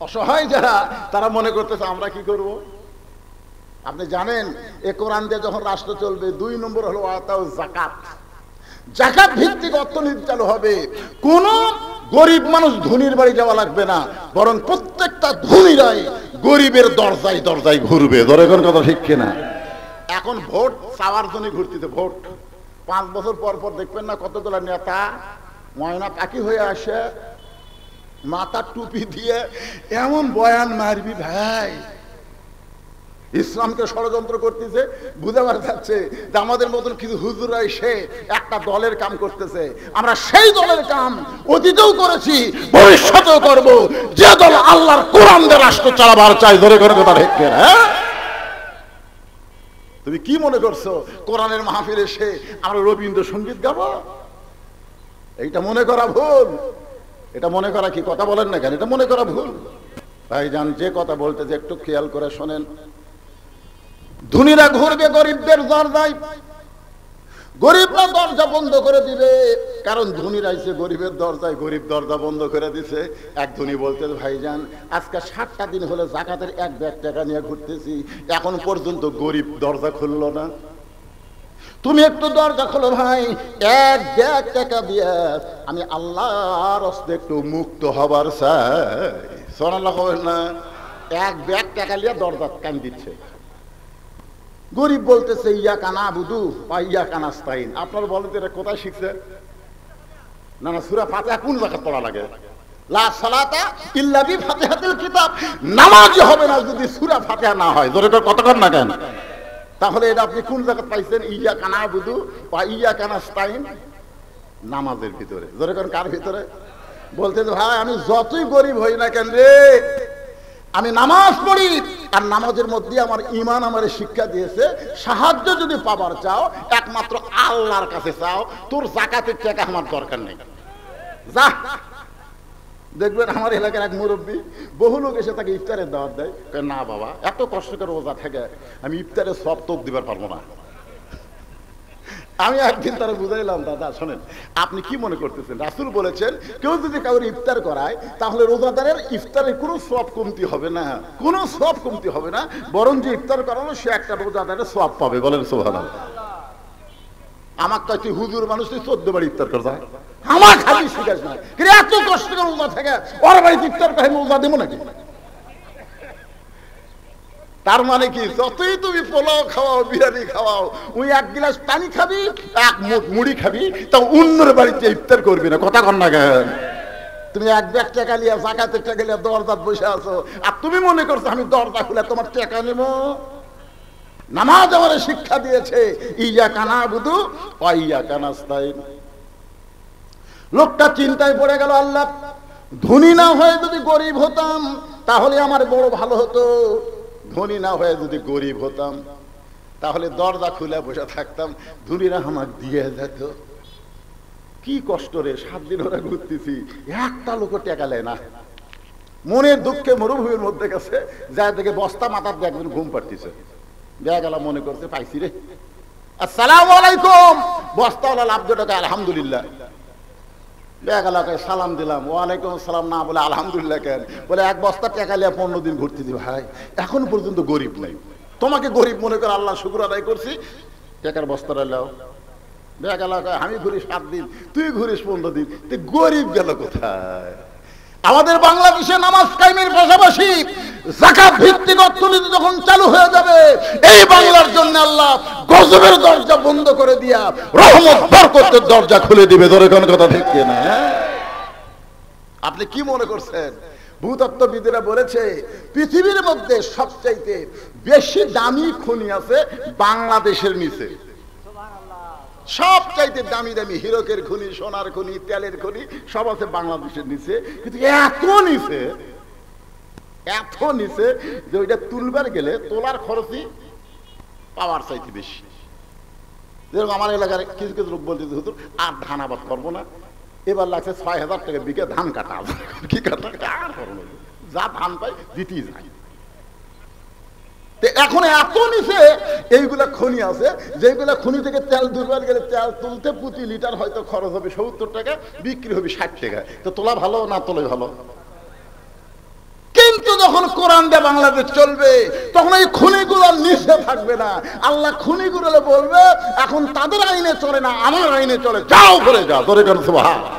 অসহায় যারা, তারা মনে করতেছে আমরা কি করব? আপনি জানেন এ কোরআন দিয়ে যখন রাষ্ট্র চলবে, 2 নম্বর হলো আতাউ যাকাত। জাকাত ভিত্তিক অর্থনীতি চালু হবে। কোন গরিব মানুষ ধনীর বাড়ি যাওয়া লাগবে না, বরং প্রত্যেকটা ধনীরাই গরিবের দরজায় দরজায় ঘুরবে। ধরে কোন কথা ঠিক কিনা? এখন ভোট চাওয়ার জন্য ঘুরতেছে। ভোট 5 বছর পর পর দেখবেন না কতগুলো নেতা ময়না পাখি হয়ে আসে, মাথা টুপি দিয়ে এমন বয়ান মারবি ভাই, ইসলামকে ষড়যন্ত্র করতেছে। বুঝাবার যাচ্ছে যে আমাদের মতন কিছু হুজুরা এসে একটা দলের কাম করতেছে, আমরা সেই দলের কাম অতীতেও করেছি, ভবিষ্যতেও করব, যে দল আল্লাহর কোরআন দিয়ে রাষ্ট্র চালাবার চাই। ধরে করে কথা ঠিক কিনা? তুমি কি মনে করছো কোরআনের মাহফিলে এসে আমরা রবীন্দ্রসঙ্গীত গাবো? এইটা মনে করা ভুল। এটা মনে করা কি, কথা বলেন না কেন? এটা মনে করা ভুল। ভাইজান যে কথা বলতেছে একটু খেয়াল করে শোনেন। ধনীরা ঘুরবে গরিবদের দরজায়, গরিবরা দরজা বন্ধ করে দিবে, কারণ ধনীরা এসে গরিবের দরজায়, গরিব দরজা বন্ধ করে দিছে। এক ধনী বলতে, ভাইজান আজকে 7টা দিন হলো জাকাতের 1 ব্যাগ টাকা নিয়ে ঘুরতেছি, এখন পর্যন্ত গরিব দরজা খুললো না। তুমি একটু দরজা খোলো ভাই, 1 ব্যাগ টাকা দিয়ে আমি আল্লাহর রাস্তে একটু মুক্ত হবার চাই। সুবহানাল্লাহ কইবেন না? 1 ব্যাগ টাকা নিয়ে দরজা কান দিচ্ছে। গরিব বলতেছে ইয়াকা নাবুদু ওয়া ইয়াকা নাস্তাইন। আপনারা বলেন তো এটা কোথায় শিখছে? না না, সূরা ফাতিহা কোন জায়গায় পড়া লাগে? লা সালাতা ইল্লা বি ফাতিহাতিল কিতাব। নামাজ হবে না যদি সূরা ফাতিহা না হয়। জোরে করে কতক্ষণ না কেন? তাহলে এটা আপনি কোন জায়গায় পাইছেন? ইয়াকা নাবুদু ওয়া ইয়াকা নাস্তাইন নামাজের ভিতরে। জোরে করে কার ভিতরে? বলতে ভাই আমি যতই গরিব হই না কেন রে, আমি নামাজ পড়ি, আর নামাজের মধ্যে আমার ঈমান আমারে শিক্ষা দিয়েছে, সাহায্য যদি পাবার চাও একমাত্র আল্লাহর কাছে চাও, তোর যাকাতের টাকা আমার দরকার নেই। যা দেখবেন আমার এলাকার এক মুরব্বী, বহু লোক এসে তাকে ইফতারের দাওয়াত দেয়, না বাবা এত কষ্ট করে রোজা থাকে আমি ইফতারের সব তোক দিবার পারবো না। আমি একদিন তারা বুঝাইলাম, দাদা শোনেন, আপনি কি মনে করতেছেন? রাসূল বলেছেন কেউ যদি কাউর ইফতার করায় তাহলে রোজাদারের ইফতারের কোনো সওয়াব কমতি হবে না, কোনো সওয়াব কমতি হবে না, বরং যে ইফতার করালো সে একটা রোজাদারের সওয়াব পাবে। বলেন সুবহানাল্লাহ। আমার কাছে তুই হুজুর মানুষ, তুই 14 বার ইফতার কর, যা আমার খালি শিখাস না, এত কষ্ট করে রোজা থাকে, ওর বাড়িতে ইফতার করে রোজা দেবো নাকি? তার মানে কি, যতই তুমি পোলাও খাওয়াও, বিরিয়ানি খাওয়াও, ওই 1 গ্লাস পানি খাবি, 1 মুঠ মুড়ি খাবি, তা অন্যের বাড়িতে ইফতার করবি না। কথা কন না কেন? তুমি 1 ব্যাগ টাকা নিয়ে যাকাতের টাকা নিয়ে দরজাত বসে আছো, আর তুমি মনে করছো আমি দরজা খুলে তোমার টাকা নেব? নামাজ আমারে শিক্ষা দিয়েছে ইয়াকা নাবুদু ওয়া ইয়াকা নাস্তাইন। লোকটা চিন্তায় পড়ে গেল, আল্লাহ ধনী না হয়ে যদি গরিব হতাম তাহলে আমার বড় ভালো হতো, ধনী না হয়ে যদি গরিব হতাম তাহলে দরজা খুলে বসে থাকতাম, ধনীরা আমাকে দিয়ে যেত। কি কষ্ট রে, 7 দিন ওরা ঘুরতেছি, একটা লোক টাকা নেয় না। মনের দুঃখে মরুভূমির মধ্যে গেছে, যা থেকে বস্তা মাথার দিয়ে একজন ঘুম পাড়তেছে, দেখা গেল মনে করছে পাইছি রে, আসসালামু আলাইকুম। বস্তাওয়ালা লাভ টাকা আলহামদুলিল্লাহ। দেখা গেল সালাম দিলাম, ওয়ালাইকুম আসসালাম না বলে আলহামদুলিল্লাহ কেন? বলে 1 বস্তা টাকা নিয়ে 15 দিন ঘুরতেছি ভাই, এখন পর্যন্ত গরিব নাই। তোমাকে গরিব মনে করে আল্লাহ শুকর আদায় করছি, টাকার বস্তাটা লাও। দেখা গেল আমি ঘুরি 7 দিন, তুই ঘুরিস 15 দিন, তুই গরিব গেল কোথায়? আমাদের বাংলাদেশে নামাজ কায়েমের পাশাপাশি যাকাত ভিত্তিক অর্থনীতি যখন চালু হয়ে যাবে, এই বাংলার জন্য আল্লাহ গজবের দরজা বন্ধ করে দিয়া রহমত বরকতের দরজা খুলে দিবে। ধরে কোন কথা ঠিক কিনা? আপনি কি মনে করছেন? ভূতত্ত্ববিদেরা বলেছে পৃথিবীর মধ্যে সবচাইতে বেশি দামি খনি আছে বাংলাদেশের নিচে। সবচাইতে দামি দামি হীরকের খনি, সোনার খনি, তেলের খনি সব আছে বাংলাদেশের নিচে, কিন্তু এত নিচে যে ওইটা তুলবার গেলে তোলার খরচই পাওয়ার চাইতে বেশি। যেরকম আমার এলাকার কিছু কিছু লোক বলতে হুজুর আর ধান আবাদ করবো না, এবার লাগছে ৬,০০০ টাকা বিঘা ধান কাটা, কি কাটা আর করবো, যা ধান পাই দিতেই যায়। এখন এত নিচে এইগুলা খনি আছে, যেগুলা খনি থেকে তেল দুর্বার গেলে তেল তুলতে প্রতি লিটার হয়তো খরচ হবে ৭০ টাকা, বিক্রি হবে ৬০ টাকা। তো তোলা ভালো না তোলাই ভালো? কিন্তু যখন কোরআন দিয়ে বাংলাদেশ চলবে তখন এই খুনিগুলো নিচে থাকবে না। আল্লাহ খুনিগুলো বলবে এখন তাদের আইনে চলে না, আমার আইনে চলে, যাও করে যাও। তোরে কেন সুবহানাল্লাহ।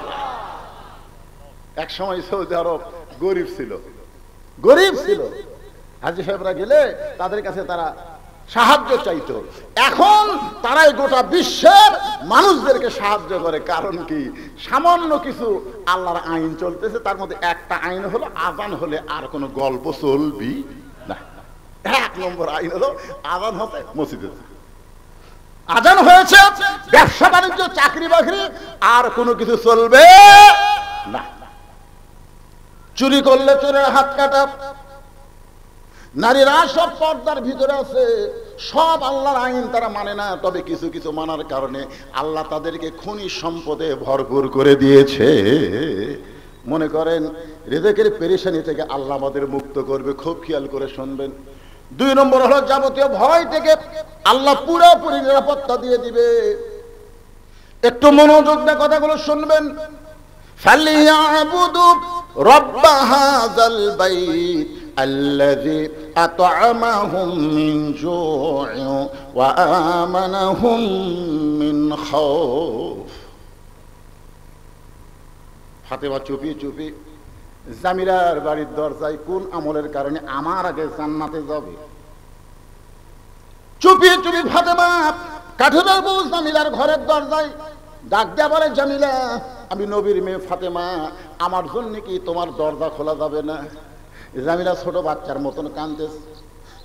এক সময় সৌদি আরব গরিব ছিল, হাজী সাহেবরা গেলে তাদের কাছে তারা সাহায্য চাইতো। এখন তারাই গোটা বিশ্বের মানুষদেরকে সাহায্য করে। কারণ কি? সামান্য কিছু আল্লাহর আইন চলতেছে, তার মধ্যে একটা আইন হলো আজান হলে আর কোনো গল্প চলবি না। ১ নম্বর আইন হলো আজান হতে মসজিদে, আজান হয়েছে, ব্যবসা বাণিজ্য চাকরি বাকরি আর কোনো কিছু চলবে না। চুরি করলে চোরের হাত কাটা, নারীরা সব পর্দার ভিতরে আছে, সব আল্লাহর আইন তারা মানে না। তবে কিছু কিছু মানার কারণে আল্লাহ তাদেরকে খনিজ সম্পদে ভরপুর করে দিয়েছে। মনে করেন রিজিকের পেরেশানি থেকে আল্লাহ আমাদের মুক্ত করবে, খুব খেয়াল করে শুনবেন। ২ নম্বর হলো যাবতীয় ভয় থেকে আল্লাহ পুরোপুরি নিরাপত্তা দিয়ে দিবে। একটু মনোযোগ দিয়ে কথাগুলো শুনবেন। ফালিয়াবুদু রাব্ব হাযাল বাইত الذي أطعمهم من جوع وآمنهم من خوف। ফাতেমা চুপি চুপি জামিলার বাড়ির দরজায় কোন আমলের কারণে আমার আগে জান্নাতে যাবে, চুপি চুপি ফাতেমা কাঠুরের বউ জামিলার ঘরের দরজায় ডাক দেয়া বলে, জামিলা আমি নবীর মেয়ে ফাতেমা, আমার জন্য কি তোমার দরজা খোলা যাবে না? জামিলা ছোট বাচ্চার মতন কাঁদতেছে।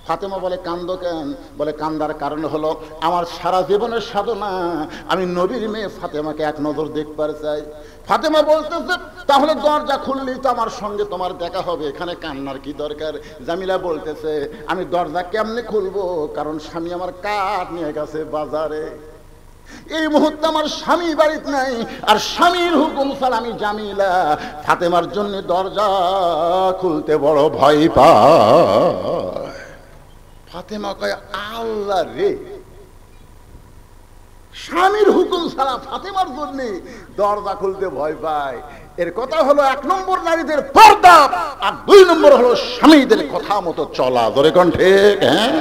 ফাতেমা বলে, কান্দো কেন? বলে, কান্দার কারণ হলো আমার সারা জীবনের সাধনা আমি নবীর মেয়ে ফাতেমাকে এক নজর দেখবার চাই। ফাতেমা বলতেছে, তাহলে দরজা খুললেই তো আমার সঙ্গে তোমার দেখা হবে, এখানে কান্নার কি দরকার? জামিলা বলতেছে, আমি দরজা কেমনে খুলবো, কারণ স্বামী আমার কাঠ নিয়ে গেছে বাজারে, এই মুহূর্তে আমার স্বামী বাড়িতে নাই, আর স্বামীর হুকুম ছাড়া আমি জামিলা ফাতেমার জন্য দরজা খুলতে বড় ভয় পায়। ফাতেমা কয়, আল্লাহ রে, স্বামীর হুকুম ছাড়া ফাতেমার জন্য দরজা খুলতে ভয় পায়। এর কথা হলো ১ নম্বর নারীদের পর্দা, আর ২ নম্বর হলো স্বামীদের কথা মতো চলা। ধরে কোন ঠিক? হ্যাঁ,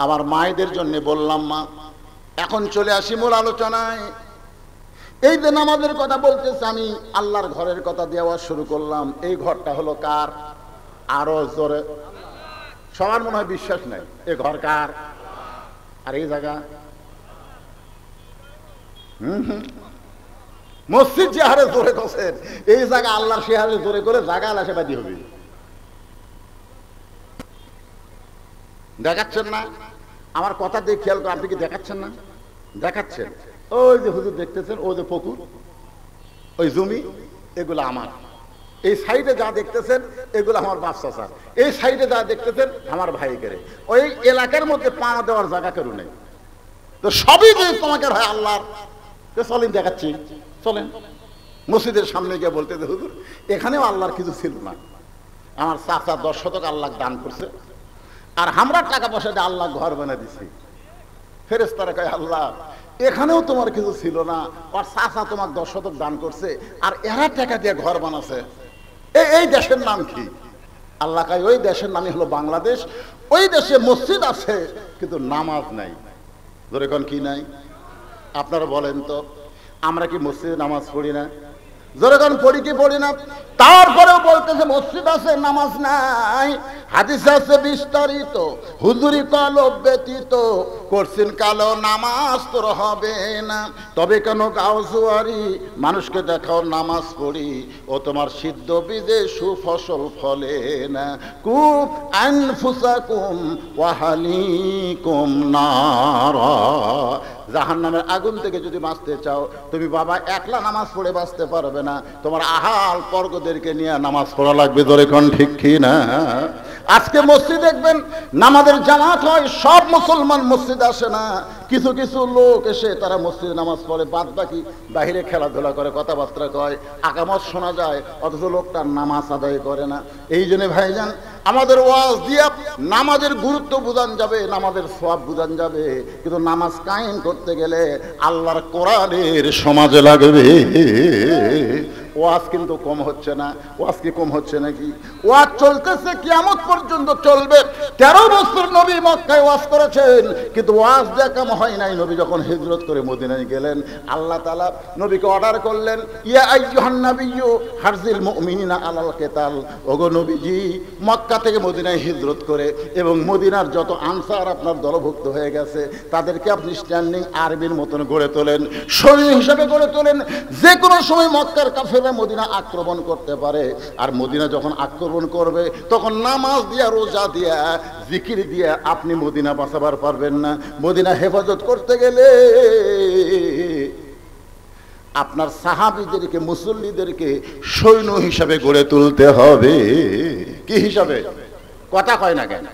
আমার মায়েদের জন্য বললাম। মা, এখন চলে আসি মূল আলোচনায়। এই যে নামাজের কথা বলতেছে, আমি আল্লাহর ঘরের কথা দেওয়া শুরু করলাম। এই ঘরটা হলো কার? আরো জোরে। সবার মনে হয় বিশ্বাস নাই, এই ঘর কার? আর এই জায়গা মসজিদ যে হারে জোরে করছেন, এই জায়গা আল্লাহর সে হারে জোরে করে জায়গা আলাসেবাদী হবে। দেখাচ্ছেন না? আমার কথা দিয়ে খেয়াল করে, আপনি কি দেখাচ্ছেন না? দেখাচ্ছেন। ওই যে হুজুর দেখতেছেন, ওই যে পুকুর, ওই জমি, এগুলো আমার। এই সাইডে যা দেখতেছেন এগুলো আমার বাচ্চা স্যার, এই সাইডে যা দেখতেছেন আমার ভাই করে। ওই এলাকার মধ্যে পা দেওয়ার জায়গা কেউ নেই। তো সবই যে তোমাকে হয় আল্লাহর। চলেন দেখাচ্ছি, চলেন। মসজিদের সামনে গিয়ে বলতে, হুজুর এখানেও আল্লাহর কিছু ছিল না, আমার চাচা 10 শতক আল্লাহ দান করছে, আর আমরা টাকা পয়সা দিয়ে আল্লাহ ঘর বানিয়ে দিছি। ফেরেশতারা কয়, আল্লাহ এখানেও তোমার কিছু ছিল না, আর চাচা তোমার 10 শতক দান করছে, আর এরা টাকা দিয়ে ঘর বানাচ্ছে। এই দেশের নাম কি? আল্লাহ কয়, ওই দেশের নামই হলো বাংলাদেশ। ওই দেশে মসজিদ আছে কিন্তু নামাজ নাই। ধরে কোন কি নাই? আপনারা বলেন তো, আমরা কি মসজিদে নামাজ পড়ি না? যখন পড়ি কি পড়ি না? তারপরেও বলতেছে মসজিদ আছে, নামাজ নাই। হাদিস আছে বিস্তারিত, হুজুরি কলব ব্যতীত করছেন কালো, নামাজ তোর হবে না। তবে কেন গাও জুয়ারি, মানুষকে দেখাও নামাজ পড়ি, ও তোমার সিদ্ধ বীজে সুফসল ফলে না। কুফ আনফুসাকুম ওয়া হালিকুম নারা, জাহান্নামের আগুন থেকে যদি বাঁচতে চাও, তুমি বাবা একলা নামাজ পড়ে বাঁচতে পারবে না, তোমার আহাল পর্গদেরকে নিয়ে নামাজ পড়া লাগবে। ধরে কোন ঠিক কি না? আজকে মসজিদ দেখবেন নামাজের জামাত হয়, সব মুসলমান মসজিদ আসে না, কিছু কিছু লোক এসে তারা মসজিদে নামাজ পড়ে, বাদ বাকি বাহিরে খেলাধুলা করে, কথাবার্তা কয়, আকামত শোনা যায়, অথচ লোকটা নামাজ আদায় করে না। এই জন্য ভাইজান, আমাদের ওয়াজ দিয়ে নামাজের গুরুত্ব বুঝান যাবে, নামাজের সওয়াব বুঝান যাবে, কিন্তু নামাজ কায়েম করতে গেলে আল্লাহর কোরআনের সমাজে লাগবে। ওয়াজ কিন্তু কম হচ্ছে না। ওয়াজ কি কম হচ্ছে নাকি? ওয়াজ চলতেছে, কিয়ামত পর্যন্ত চলবে। 13 বছর নবী মক্কায় ওয়াজ করেছেন, কিন্তু ওয়াজ দিয়ে কাম হয় নাই। নবী যখন হিজরত করে মদিনায় গেলেন, আল্লাহ তাআলা নবীকে অর্ডার করলেন, ইয়া আইয়ুহান নাবিয়্যু হারজিল মুমিনিনা আলাল কিতাল। ওগো নবীজি, মক্কা থেকে মদিনায় হিজরত করে এবং মদিনার যত আনসার আপনার দলভুক্ত হয়ে গেছে, তাদেরকে আপনি স্ট্যান্ডিং আর্মির মতন গড়ে তোলেন, সৈন্য হিসেবে গড়ে তোলেন। যে কোনো সময় মক্কার কাফেররা মদিনা আক্রমণ করতে পারে, আর মদিনা যখন আক্রমণ করবে তখন নামাজ দিয়া, রোজা দিয়া, জিকির দিয়া আপনি মদিনা বাঁচাবার পারবেন না। মদিনা হেফাজত করতে গেলে আপনার সাহাবীদেরকে, মুসল্লিদেরকে সৈন্য হিসাবে গড়ে তুলতে হবে। কি হিসাবে? কথা কয় না কেন?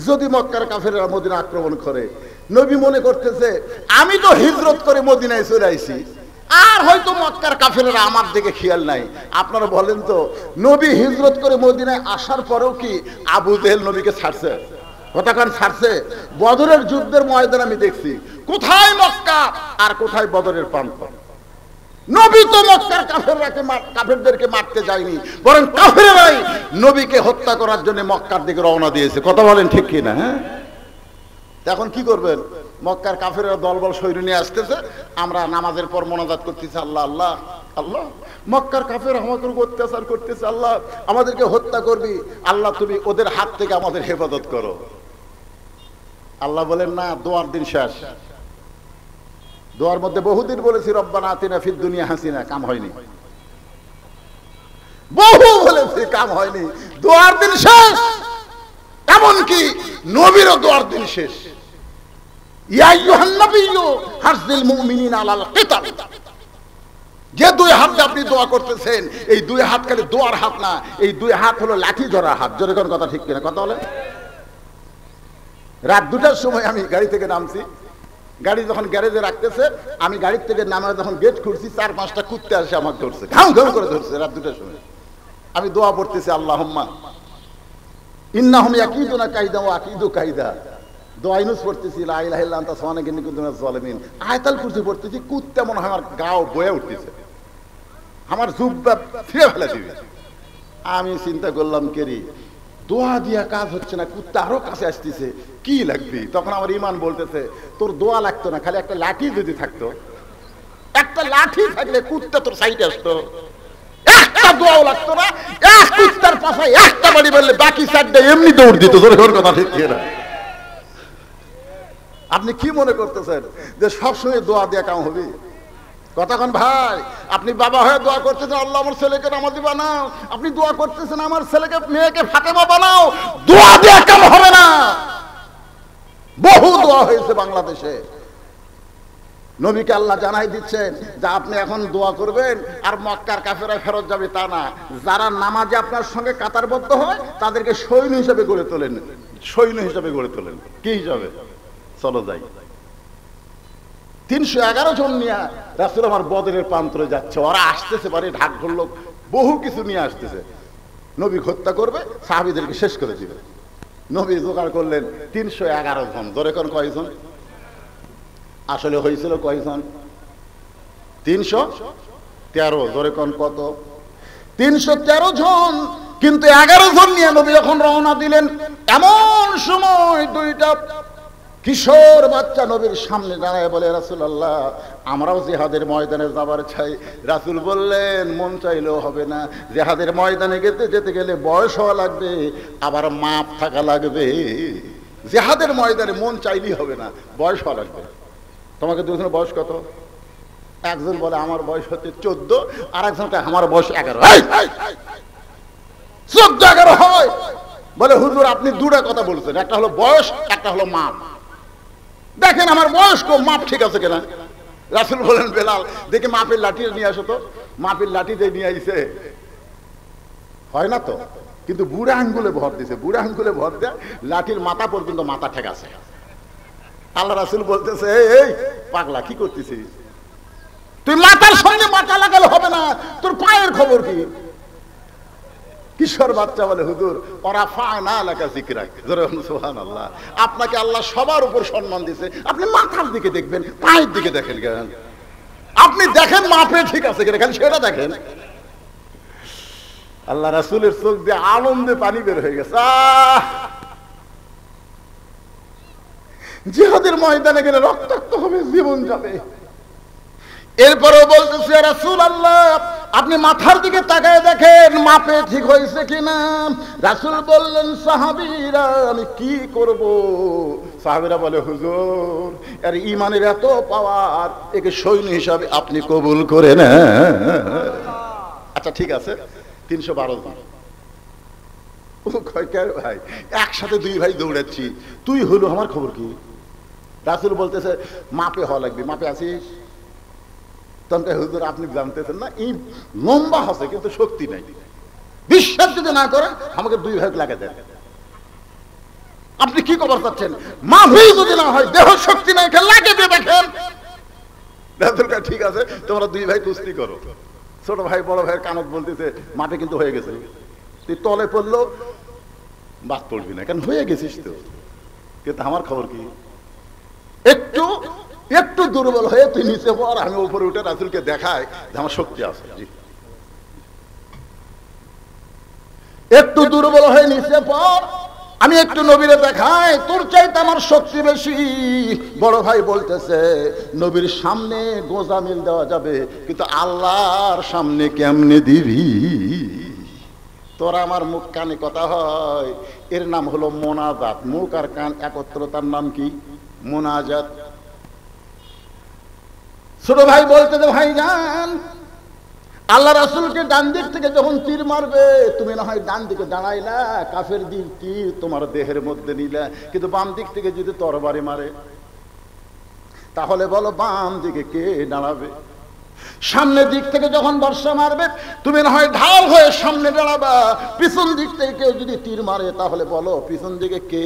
যদি মক্কার কাফেররা মদিনা আক্রমণ করে, নবী মনে করতেছে আমি তো হিজরত করে মদিনায় চলে আইছি, আর হয়তো মক্কার কাফেররা আমার দিকে খেয়াল নাই। আপনারা বলেন তো, নবী হিজরত করে মদিনায় আসার পরেও কি আবু জেহেল নবীকে ছাড়ছে? কতক্ষণ ছাড়ছে? বদরের যুদ্ধের ময়দান আমি দেখছি, কোথায় মক্কা আর কোথায় বদরের প্রান্ত। নবী তো মক্কার কাফেরদেরকে মারতে যায়নি, বরং কাফেররাই নবীকে হত্যা করার জন্য মক্কার দিকে রওনা দিয়েছে। কথা বলেন ঠিক কি না? হ্যাঁ, এখন কি করবেন? মক্কার কাফেররা দলবল সৈন্য নিয়ে আসতেছে, আমরা নামাজের পর মোনাজাত করতেছি, আল্লাহ আল্লাহ আল্লাহ, মক্কার কাফের আমাদের অত্যাচার করতেছে, আল্লাহ আমাদেরকে হত্যা করবি, আল্লাহ তুমি ওদের হাত থেকে আমাদের হেফাজত করো। আল্লাহ বলেন না, দোয়ার দিন শেষ। দোয়ার মধ্যে বহুদিন বলেছি রব্বানা আতিনা ফিদ দুনিয়া হাসিনা, কাম হয়নি। বহু বলেছি, কাম হয়নি। দোয়ার দিন শেষ। এমনকি নবীরও দোয়ার দিন শেষ। ইয়া আইয়ুহান নাবিয়্যু হারজিল মুমিনিনা আলাল কিতাল। যে দুই হাত দিয়ে আপনি দোয়া করতেছেন, এই দুই হাত খালি দোয়ার হাত না, এই দুই হাত হলো লাঠি ধরা হাত। জোরে কোন কথা ঠিক কিনা? কথা বলে। রাত 2টার সময় আমি গাড়ি থেকে নামছি, গাড়ি যখন গ্যারেজে রাখতেছে, আমি গাড়ির থেকে নামে যখন গেট খুলছি, 4-5টা কুত্তে আসে আমাকে ধরছে, ঘাম ঘাম করে ধরছে রাত 2টার সময়। আমি দোয়া পড়তেছি, আল্লাহুম্মা ইন্নাহুম ইয়াকিদুনা কাইদা ওয়া আকিদু কাইদা। দোয়া ইউনুস পড়তেছি, লা ইলাহা ইল্লা আনতা সুবহানাকা ইন্নী কুনতু মিনাজ জালিমিন। আয়াতুল কুরসি পড়তেছি, কুত্তে মনে হয় আমার গাও বয়ে উঠতেছে, আমার জুব্বা ছিঁড়ে ফেলে দিবে। আমি চিন্তা করলাম, কেরি দোয়া দিয়া কাজ হচ্ছে না, কুত্তা আরো কাছে আসতেছে, কি লাগবে? তখন আমার ইমান বলতেছে, তোর দোয়া লাগতো না, খালি একটা লাঠি যদি থাকতো, একটা লাঠি থাকলে কুত্তা তোর সাইডে আসতো, একটা দোয়াও লাগতো না। এক কুত্তার পাশায় একটা বাড়ি বললে বাকি 4টা এমনি দৌড় দিত। তোর কথা ঠিক না? আপনি কি মনে করতেছেন যে সবসময় দোয়া দিয়ে কাম হবে? কতক্ষণ ভাই, আপনি বাবা হয়ে দোয়া করতেছেন, আল্লাহ আমার ছেলেকে নামাজি বানাও, আপনি দোয়া করতেছেন আমার ছেলেকে মেয়েকে ফাতেমা বানাও, দোয়া দিয়ে কাম হবে না। বহু দোয়া হয়েছে বাংলাদেশে। নবীকে আল্লাহ জানাই দিচ্ছেন যে আপনি এখন দোয়া করবেন আর মক্কার কাফেররা ফেরত যাবে, তা না। যারা নামাজে আপনার সঙ্গে কাতারবদ্ধ হয় তাদেরকে সৈন্য হিসেবে গড়ে তোলেন, সৈন্য হিসেবে গড়ে তোলেন। কি হিসাবে? চলো যাই। 311 জন নিয়ে রাসূল আমার বদরের প্রান্তরে যাচ্ছে, ওরা আসতেছে, বাড়ি ঢাক ঢোলক বহু কিছু নিয়ে আসতেছে, নবী হত্যা করবে, সাহাবীদেরকে শেষ করে দিবে। নবী জোগাড় করলেন 311 জন। ধরে কোন কয়জন? আসলে হয়েছিল কয়জন? 313। ধরে কোন কত? 313 জন। কিন্তু 11 জন নিয়ে নবী যখন রওনা দিলেন, এমন সময় 2টা কিশোর বাচ্চা নবীর সামনে দাঁড়ায় বলে, রাসূলুল্লাহ আমরাও জিহাদের ময়দানে যাবার চাই। রাসূল বললেন, মন চাইলেও হবে না, জিহাদের ময়দানে যেতে গেলে বয়স হওয়া লাগবে, আবার মাপ থাকা লাগবে। জিহাদের ময়দানে মন চাইলেই হবে না, বয়স হওয়া লাগবে। তোমাকে দুজনের বয়স কত? একজন বলে আমার বয়স হচ্ছে 14, আর একজনকে আমার বয়স 11। 14-11 হয়। বলে হুজুর আপনি দুটা কথা বলছেন, একটা হলো বয়স, একটা হলো মাপ। দেখেন আমার বয়স কম, মাপ ঠিক আছে কিনা। রাসূল বলেন, বেলাল দেখে মাপের লাঠি নিয়ে আসো তো। মাপের লাঠি দিয়ে নিয়ে আইছে, হয় না তো, কিন্তু বুড়া আঙ্গুলে ভর দিছে, বুড়া আঙ্গুলে ভর দেয় লাঠির মাথা পর্যন্ত মাথা ঠেকাছে। আল্লাহ রাসূল বলতেছে, এই পাগলা কি করতেছিস তুই? মাথার সঙ্গে মাথা লাগালে হবে না, তোর পায়ের খবর কি? কিশোর বাচ্চা বলে, হুজুর ওরা ফানা লাকা যিকরাক, জোরে বলুন সুবহানাল্লাহ। আপনাকে আল্লাহ সবার উপর সম্মান দিয়েছে, আপনি মাথার দিকে দেখবেন, পায়ের দিকে দেখেন কেন? আপনি দেখেন মাপে ঠিক আছে কিনা, খালি সেটা দেখেন। আল্লাহ রাসূলের চোখ দিয়ে আনন্দে পানি বের হয়ে গেছে। জিহাদের ময়দানে গেলে রক্তাক্ত হবে, জীবন যাবে। এরপরেও বলতেছে, রাসূলুল্লাহ আপনি মাথার দিকে তাকায় দেখেন মাপে ঠিক হয়েছে কিনা। রাসূল বললেন, সাহাবীরা আমি কি করব? সাহাবীরা বলে, হুজুর এর ঈমানের এত পাওয়ার, একে সৈন্য হিসাবে আপনি কবুল করে নেন। আচ্ছা ঠিক আছে, 312 জন। ও কয় কে ভাই? একসাথে দুই ভাই দৌড়াচ্ছি, তুই হলো আমার খবর কি? রাসূল বলতেছে, মাপে হওয়া লাগবে। মাপে আছিস? তখন হুজুর আপনি জানতেছেন না, এই লম্বা আছে কিন্তু শক্তি নাই, বিশ্বাস যদি না করেন আমাকে দুই ভাগ লাগে দেন। আপনি কি খবর চাচ্ছেন? মাফি যদি না হয়, দেহ শক্তি নাই, লাগে দিয়ে দেখেন। ঠিক আছে, তোমরা দুই ভাই কুস্তি করো। ছোট ভাই বড় ভাইয়ের কানত বলতেছে, মাপে কিন্তু হয়ে গেছে। তুই তলে পড়লো বাদ পড়বি না, কারণ হয়ে গেছিস তো। কিন্তু আমার খবর কি? একটু একটু দুর্বল হয়ে তুই নিচে পর, আমি উপরে উঠে রাসূলকে দেখাই যে আমার শক্তি আছে। একটু দুর্বল হয়ে নিচে পর, আমি একটু নবীরে দেখাই তোর চাইতে আমার শক্তি বেশি। বড় ভাই বলতেছে, নবীর সামনে গোজা মিল দেওয়া যাবে, কিন্তু আল্লাহর সামনে কেমনে দিবি? তোরা আমার মুখ কানে কথা হয়, এর নাম হলো মোনাজাত। মুখ আর কান একত্রতার নাম কি? মোনাজাত। ছোট ভাই বলতেছে, ভাই যান আল্লাহ রাসূলকে ডান দিক থেকে যখন তীর মারবে, তুমি না হয় ডান দিকে দাঁড়াইলা, কাফের দিক তীর তোমার দেহের মধ্যে নিলা, কিন্তু বাম দিক থেকে যদি তরবারি মারে, তাহলে বলো বাম দিকে কে দাঁড়াবে? সামনের দিক থেকে যখন বর্ষা মারবে, তুমি না হয় ঢাল হয়ে সামনে দাঁড়াবা, পিছন দিক থেকে কেউ যদি তীর মারে, তাহলে বলো পিছন দিকে কে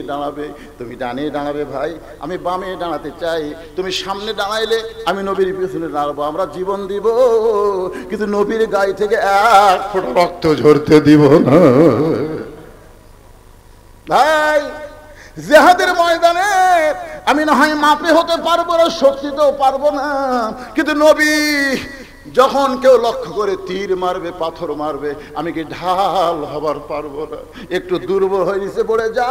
দাঁড়াবে? তুমি ডানে দাঁড়াবে। ভাই আমি বামে দাঁড়াতে চাই, তুমি সামনে দাঁড়াইলে আমি নবীর পিছনে দাঁড়াবো। আমরা জীবন দিব, কিন্তু নবীর গায়ে থেকে এক ফোঁটা রক্ত ঝরতে দিব না। ভাই জিহাদের ময়দানে আমি না হয় মাপে হতে পারবো না, শক্তিতেও পারবো না, কিন্তু নবী যখন কেউ লক্ষ্য করে তীর মারবে, পাথর মারবে, আমি কি ঢাল হবার পারবো না? একটু দুর্বল হয়ে নিচে পড়ে যা।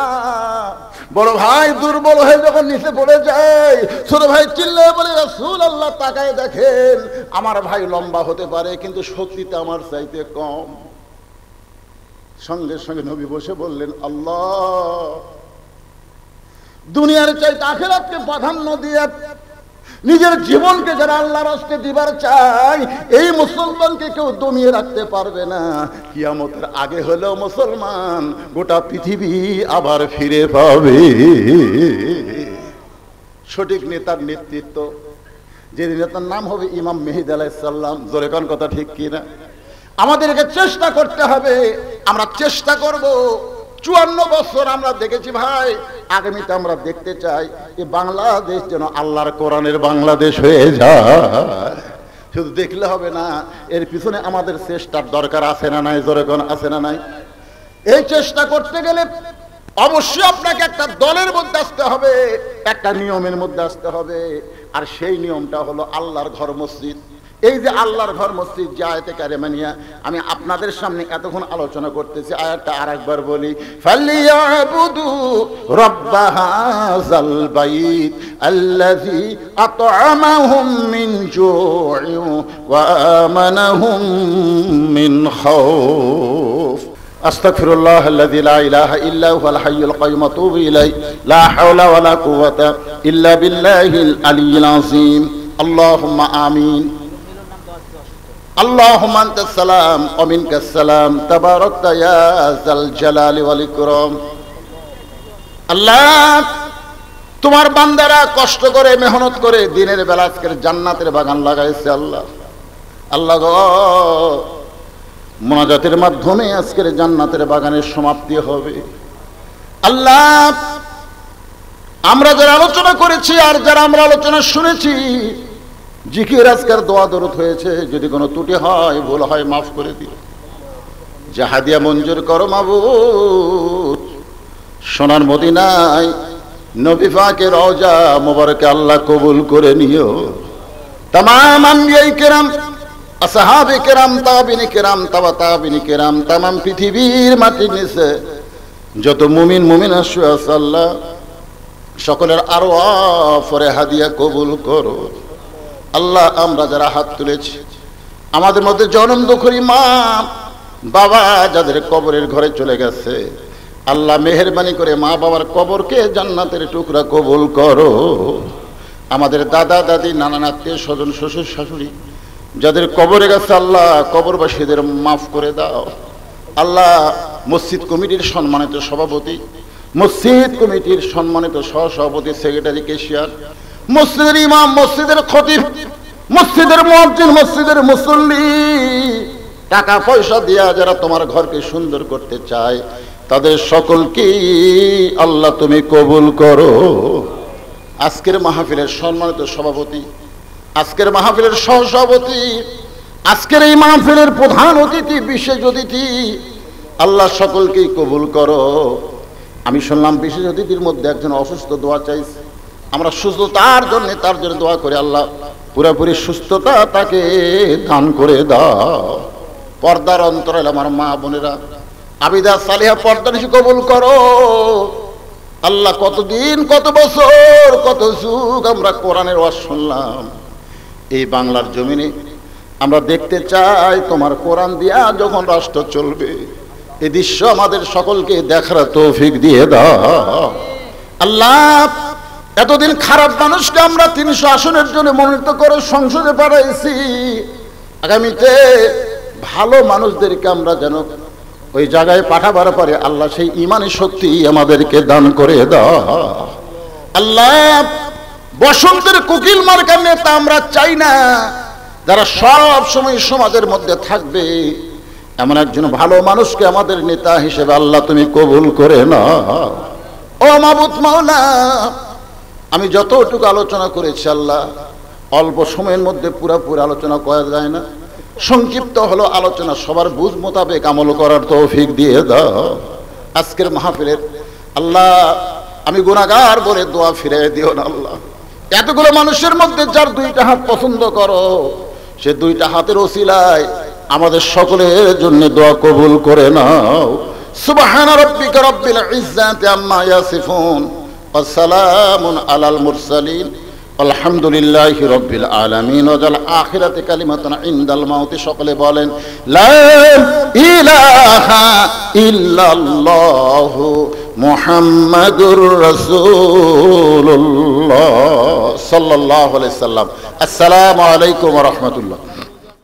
বড় ভাই দুর্বল হয়ে যখন নিচে পড়ে যায়, ছোট ভাই চিল্লায় বলে, রাসূলুল্লাহ তাকায় দেখেন আমার ভাই লম্বা হতে পারে, কিন্তু শক্তিতে আমার চাইতে কম। সঙ্গে সঙ্গে নবী বসে বললেন, আল্লাহ দুনিয়ার চাইতে আখিরাতকে প্রাধান্য দিয়ে নিজের জীবনকে যারা আল্লাহর রাস্তায় দিবার চায়, এই মুসলমানকে কেউ দমিয়ে রাখতে পারবে না। কিয়ামতের আগে হলেও মুসলমান গোটা পৃথিবী আবার ফিরে পাবে। সঠিক নেতার নেতৃত্ব, যে নেতার নাম হবে ইমাম মেহেদী আলাইহিস সালাম। জোরে কোন কথা ঠিক কিনা? আমাদেরকে চেষ্টা করতে হবে, আমরা চেষ্টা করব। 54 বছর আমরা দেখেছি ভাই, আগামীতে আমরা দেখতে চাই এই বাংলাদেশ যেন আল্লাহর কোরআনের বাংলাদেশ হয়ে যায়। শুধু দেখলে হবে না, এর পিছনে আমাদের চেষ্টার দরকার আছে না নাই? জোরে কোন আছে না নাই? এই চেষ্টা করতে গেলে অবশ্যই আপনাকে একটা দলের মধ্যে আসতে হবে, একটা নিয়মের মধ্যে আসতে হবে। আর সেই নিয়মটা হলো আল্লাহর ঘর মসজিদ। এই যে আল্লাহর ঘর মসজিদ, যে আয়াতে কারিমা নিয়ে আমি আপনাদের সামনে এতক্ষণ আলোচনা করতেছি, আয়াতটা আরেকবার বলি, ফালিয়াবুদু রাব্ব হাযাল বাইত আল্লাযী আত'আমাহুম মিন জু'ইন ওয়া আমানাহুম মিন খাউফ। আস্তাগফিরুল্লাহ আল্লাযী লা ইলাহা ইল্লা হুয়াল হাইয়ুল কাইয়্যুম ওয়া আতুবু ইলাইহি লা হাওলা ওয়া লা কুওয়াতা ইল্লা বিল্লাহিল আলিয়্যিল আযীম। আল্লাহুম্মা আমিন। اللهم انت السلام ومنك السلام تباركت يا ذا الجلال والاكرام। আল্লাহ তোমার বান্দারা কষ্ট করে মেহনত করে দিনের বেলা আজকের জান্নাতের বাগান লাগাইছে আল্লাহ। আল্লাহ গো, মোনাজাতের মাধ্যমে আজকের জান্নাতের বাগানের সমাপ্তি হবে। আল্লাহ, আমরা যারা আলোচনা করেছি আর যারা আমরা আলোচনা শুনেছি, জিকির আজকের দোয়া দরুদ হয়েছে, যদি কোনো ত্রুটি হয় ভুল হয় মাফ করে দিও। যে হাদিয়া মঞ্জুর করো মাবুদ, সোনার মদিনায় নবী পাকের রওজা মোবারকে আল্লাহ কবুল করে নিও। তামাম আম্বিয়ায়ে কেরাম, আসহাবে কেরাম, তাবিনে কেরাম, তাবা তাবিনে কেরাম, তামাম পৃথিবীর মাটির নিচে যত মুমিন মুমিনা শুয়ে আছে আল্লাহ, সকলের আরওয়াফে হাদিয়া কবুল করো আল্লাহ। আমরা যারা হাত তুলেছি, আমাদের মধ্যে জনম দুঃখী মা বাবা যাদের কবরের ঘরে চলে গেছে, আল্লাহ মেহেরবানি করে মা বাবার কবরকে জান্নাতের টুকরা কবুল করো। আমাদের দাদা দাদি, নানা আত্মীয় স্বজন, শ্বশুর শাশুড়ি যাদের কবরে গেছে আল্লাহ, কবরবাসীদের মাফ করে দাও আল্লাহ। মসজিদ কমিটির সম্মানিত সভাপতি, মসজিদ কমিটির সম্মানিত সহসভাপতি, সেক্রেটারি, কেশিয়ার, মসজিদের ইমাম, মসজিদের খতিব, মসজিদের মুয়াজ্জিন, মসজিদের মুসল্লি, টাকা পয়সা দিয়া যারা তোমার ঘরকে সুন্দর করতে চায়, তাদের সকলকে আল্লাহ তুমি কবুল করো। আজকের মাহফিলের সম্মানিত সভাপতি, আজকের মাহফিলের সহসভাপতি, আজকের এই মাহফিলের প্রধান অতিথি, বিশেষ অতিথি, আল্লাহ সকলকেই কবুল করো। আমি শুনলাম বিশেষ অতিথির মধ্যে একজন অসুস্থ, দোয়া চাইছে। আমরা সুস্থতার জন্য তার জন্য দোয়া করি, আল্লাহ পুরোপুরি সুস্থতা তাকে দান করে দাও। পর্দার অন্তরালে আমার মা বোনেরা, আবিদা সালিহা পর্দানিশী কবুল করো আল্লাহ। কতদিন, কত বছর, কত যুগ আমরা কোরআনের ওয়াজ শুনলাম। এই বাংলার জমিনে আমরা দেখতে চাই তোমার কোরআন দিয়া যখন রাষ্ট্র চলবে, এই দৃশ্য আমাদের সকলকে দেখার তৌফিক দিয়ে দাও আল্লাহ। এতদিন খারাপ মানুষকে আমরা 300 আসনের জন্য মনোনীত করে সংসদে পাঠাইছি, আগামীতে ভালো মানুষদেরকে আমরা যেন ওই জায়গায় পাঠাবার পরে আল্লাহ সেই ইমানি শক্তি আমাদেরকে দান করে দাও আল্লাহ। বসন্তের কোকিল মার্কার নেতা আমরা চাই না, যারা সব সময় সমাজের মধ্যে থাকবে, এমন একজন ভালো মানুষকে আমাদের নেতা হিসেবে আল্লাহ তুমি কবুল করে নাও। ও মাবুদ মাওলা, আমি যতটুকু আলোচনা করেছি আল্লাহ, অল্প সময়ের মধ্যে পুরোপুরি আলোচনা করা যায় না, সংক্ষিপ্ত হলো আলোচনা, সবার বুঝ মোতাবেক আমল করার তৌফিক দিয়ে দাও। আজকের মাহফিলের আল্লাহ আমি গুনাহগার বলে দোয়া ফিরিয়ে দিও না আল্লাহ। এতগুলো মানুষের মধ্যে যার 2টা হাত পছন্দ করো, সে 2টা হাতের ওসিলায় আমাদের সকলের জন্য দোয়া কবুল করে নাও। সুবহান রাব্বিকা রাব্বিল ইজ্জাতি আম্মা ইয়াসিফুন ওয়া সালামুন আলাল মুরসালিন আলহামদুলিল্লাহি রাব্বিল আলামিন। ওয়াজাল আখিরাতে কালিমাতুন ইনদাল মাউতি। সকলে বলেন লা ইলাহা ইল্লাল্লাহু মুহাম্মাদুর রাসূলুল্লাহ সাল্লাল্লাহু আলাইহি সাল্লাম। আসসালামু আলাইকুম ওয়া রাহমাতুল্লাহ।